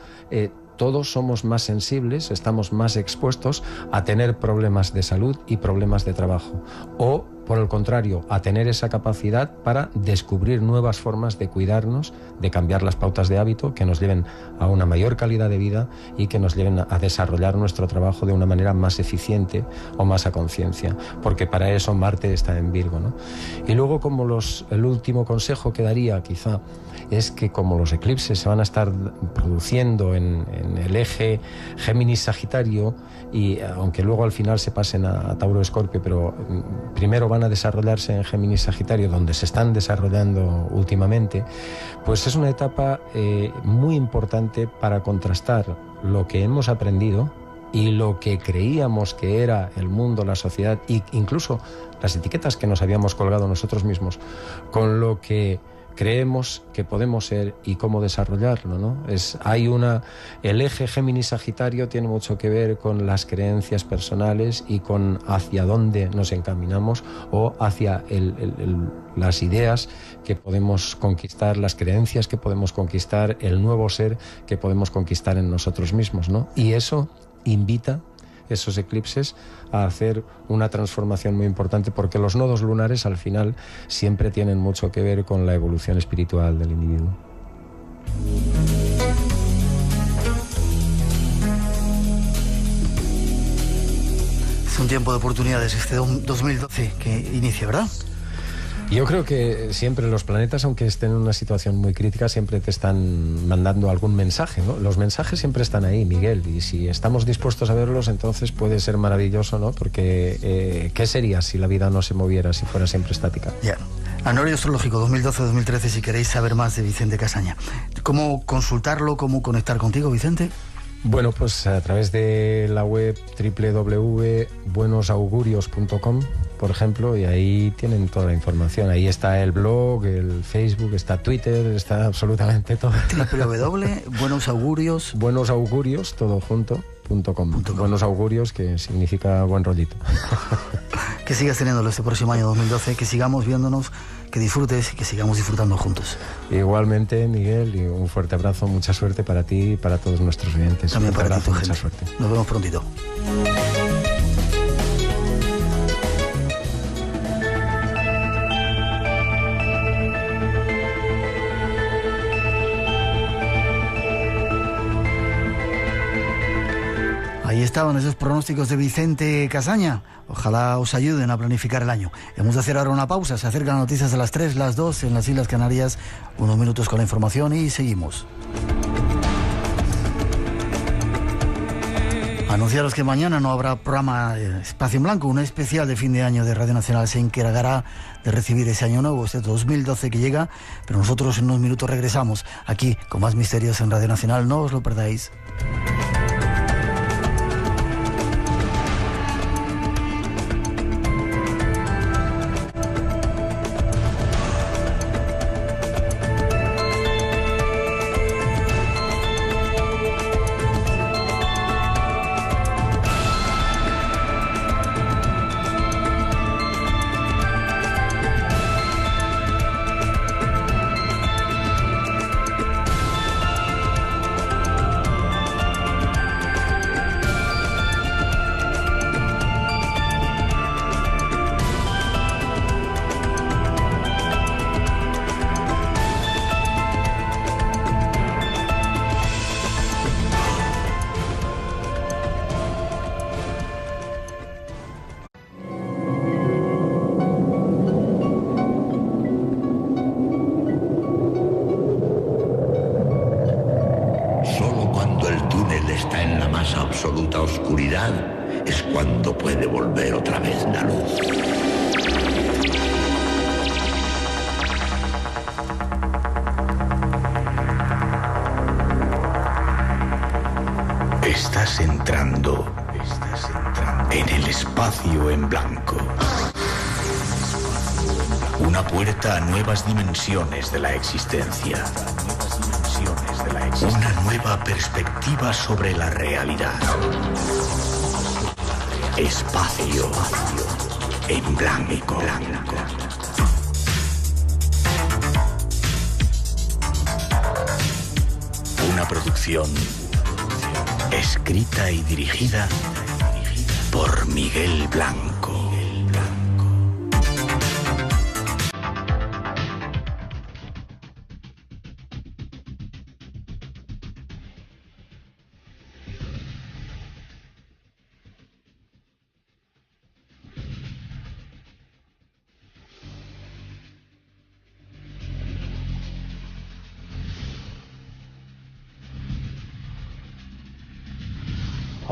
todos somos más sensibles, estamos más expuestos a tener problemas de salud y problemas de trabajo. O, por el contrario, a tener esa capacidad para descubrir nuevas formas de cuidarnos, de cambiar las pautas de hábito que nos lleven a una mayor calidad de vida y que nos lleven a desarrollar nuestro trabajo de una manera más eficiente o más a conciencia, porque para eso Marte está en Virgo, ¿no? Y luego, como el último consejo que daría, quizá, es que como los eclipses se van a estar produciendo en el eje Géminis-Sagitario, y aunque luego al final se pasen a Tauro-Escorpio, pero primero van a desarrollarse en Géminis-Sagitario, donde se están desarrollando últimamente, pues es una etapa muy importante para contrastar lo que hemos aprendido y lo que creíamos que era el mundo, la sociedad, e incluso las etiquetas que nos habíamos colgado nosotros mismos, con lo que creemos que podemos ser y cómo desarrollarlo, ¿no? El eje Géminis-Sagitario tiene mucho que ver con las creencias personales y con hacia dónde nos encaminamos, o hacia las ideas que podemos conquistar, las creencias que podemos conquistar, el nuevo ser que podemos conquistar en nosotros mismos, ¿no? Y eso invita, esos eclipses, a hacer una transformación muy importante, porque los nodos lunares al final siempre tienen mucho que ver con la evolución espiritual del individuo. Es un tiempo de oportunidades este 2012 que inicia, ¿verdad? Yo creo que siempre los planetas, aunque estén en una situación muy crítica, siempre te están mandando algún mensaje, ¿no? Los mensajes siempre están ahí, Miguel, y si estamos dispuestos a verlos, entonces puede ser maravilloso, ¿no? Porque ¿qué sería si la vida no se moviera, si fuera siempre estática? Ya. Anuario astrológico 2012-2013, si queréis saber más de Vicente Casaña. ¿Cómo consultarlo? ¿Cómo conectar contigo, Vicente? Bueno, pues a través de la web www.buenosaugurios.com, por ejemplo, y ahí tienen toda la información. Ahí está el blog, el Facebook, está Twitter, está absolutamente todo. www.buenosaugurios. Buenos augurios, todo junto, .com. Buenos augurios, que significa buen rollito. Que sigas teniéndolo este próximo año 2012, que sigamos viéndonos, que disfrutes y que sigamos disfrutando juntos. Igualmente, Miguel, y un fuerte abrazo, mucha suerte para ti y para todos nuestros oyentes. También para ti, mucha suerte. Nos vemos prontito. Ahí estaban esos pronósticos de Vicente Casaña. Ojalá os ayuden a planificar el año. Hemos de hacer ahora una pausa. Se acercan las noticias de las 3, las 2 en las Islas Canarias. Unos minutos con la información y seguimos. Anunciaros que mañana no habrá programa Espacio en Blanco, un especial de fin de año de Radio Nacional. Se encargará de recibir ese año nuevo, este 2012 que llega, pero nosotros en unos minutos regresamos aquí con más misterios en Radio Nacional. No os lo perdáis. absoluta oscuridad es cuando puede volver otra vez la luz. Estás Espacio en blanco. Una puerta a nuevas dimensiones de la existencia. Una nueva perspectiva sobre la realidad. Espacio en blanco. Una producción escrita y dirigida por Miguel Blanco.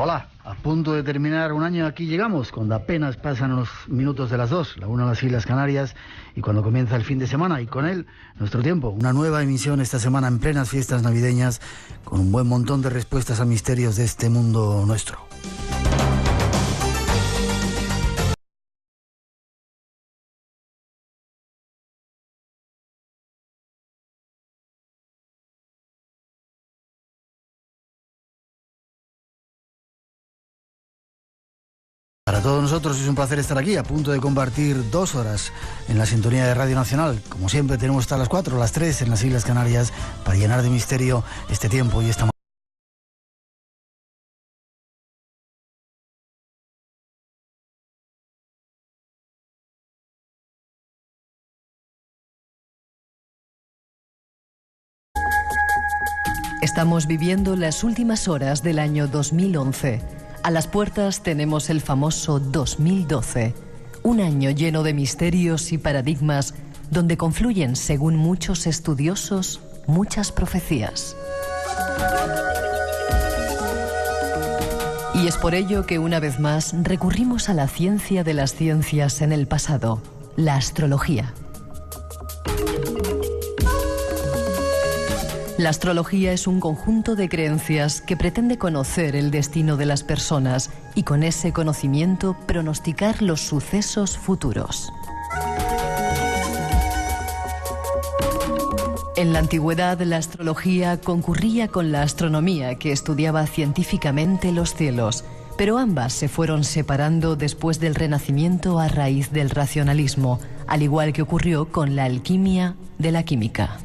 Hola, a punto de terminar un año aquí llegamos, cuando apenas pasan unos minutos de las 2, la 1 a las Islas Canarias, y cuando comienza el fin de semana, y con él nuestro tiempo, una nueva emisión esta semana en plenas fiestas navideñas, con un buen montón de respuestas a misterios de este mundo nuestro. Para todos nosotros es un placer estar aquí, a punto de compartir 2 horas en la sintonía de Radio Nacional. Como siempre tenemos hasta las 4, las 3 en las Islas Canarias para llenar de misterio este tiempo y esta Estamos viviendo las últimas horas del año 2011. A las puertas tenemos el famoso 2012, un año lleno de misterios y paradigmas donde confluyen, según muchos estudiosos, muchas profecías. Y es por ello que una vez más recurrimos a la ciencia de las ciencias en el pasado, la astrología. La astrología es un conjunto de creencias que pretende conocer el destino de las personas y con ese conocimiento pronosticar los sucesos futuros. En la antigüedad, la astrología concurría con la astronomía, que estudiaba científicamente los cielos, pero ambas se fueron separando después del Renacimiento a raíz del racionalismo, al igual que ocurrió con la alquimia de la química.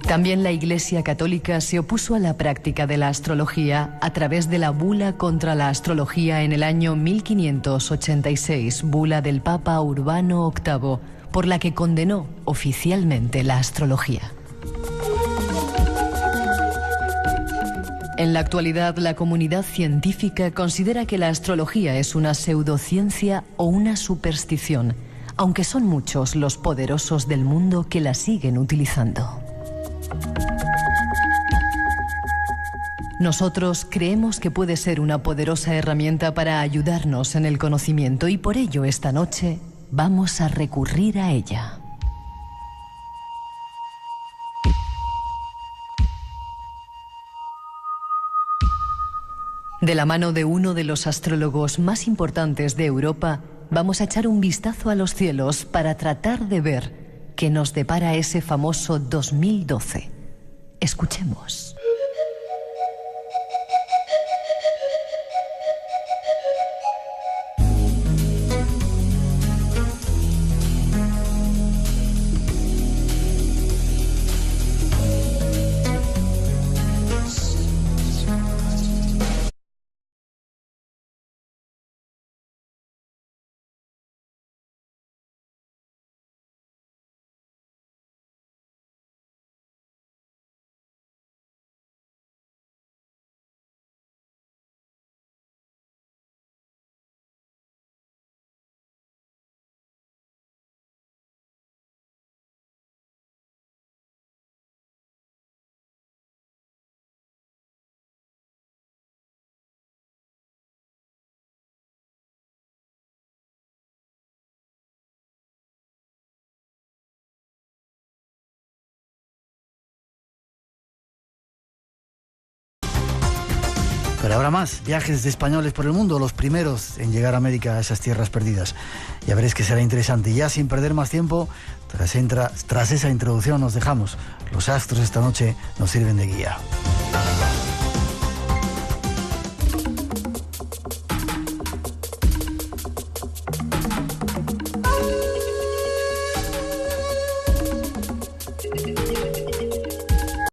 También la Iglesia Católica se opuso a la práctica de la astrología a través de la bula contra la astrología en el año 1586, bula del Papa Urbano VIII, por la que condenó oficialmente la astrología. En la actualidad, la comunidad científica considera que la astrología es una pseudociencia o una superstición, aunque son muchos los poderosos del mundo que la siguen utilizando. Nosotros creemos que puede ser una poderosa herramienta para ayudarnos en el conocimiento y por ello esta noche vamos a recurrir a ella. De la mano de uno de los astrólogos más importantes de Europa, vamos a echar un vistazo a los cielos para tratar de ver qué nos depara ese famoso 2012. Escuchemos. Pero habrá más viajes de españoles por el mundo, los primeros en llegar a América, a esas tierras perdidas. Ya veréis que será interesante. Y ya sin perder más tiempo, tras esa introducción nos dejamos. Los astros esta noche nos sirven de guía.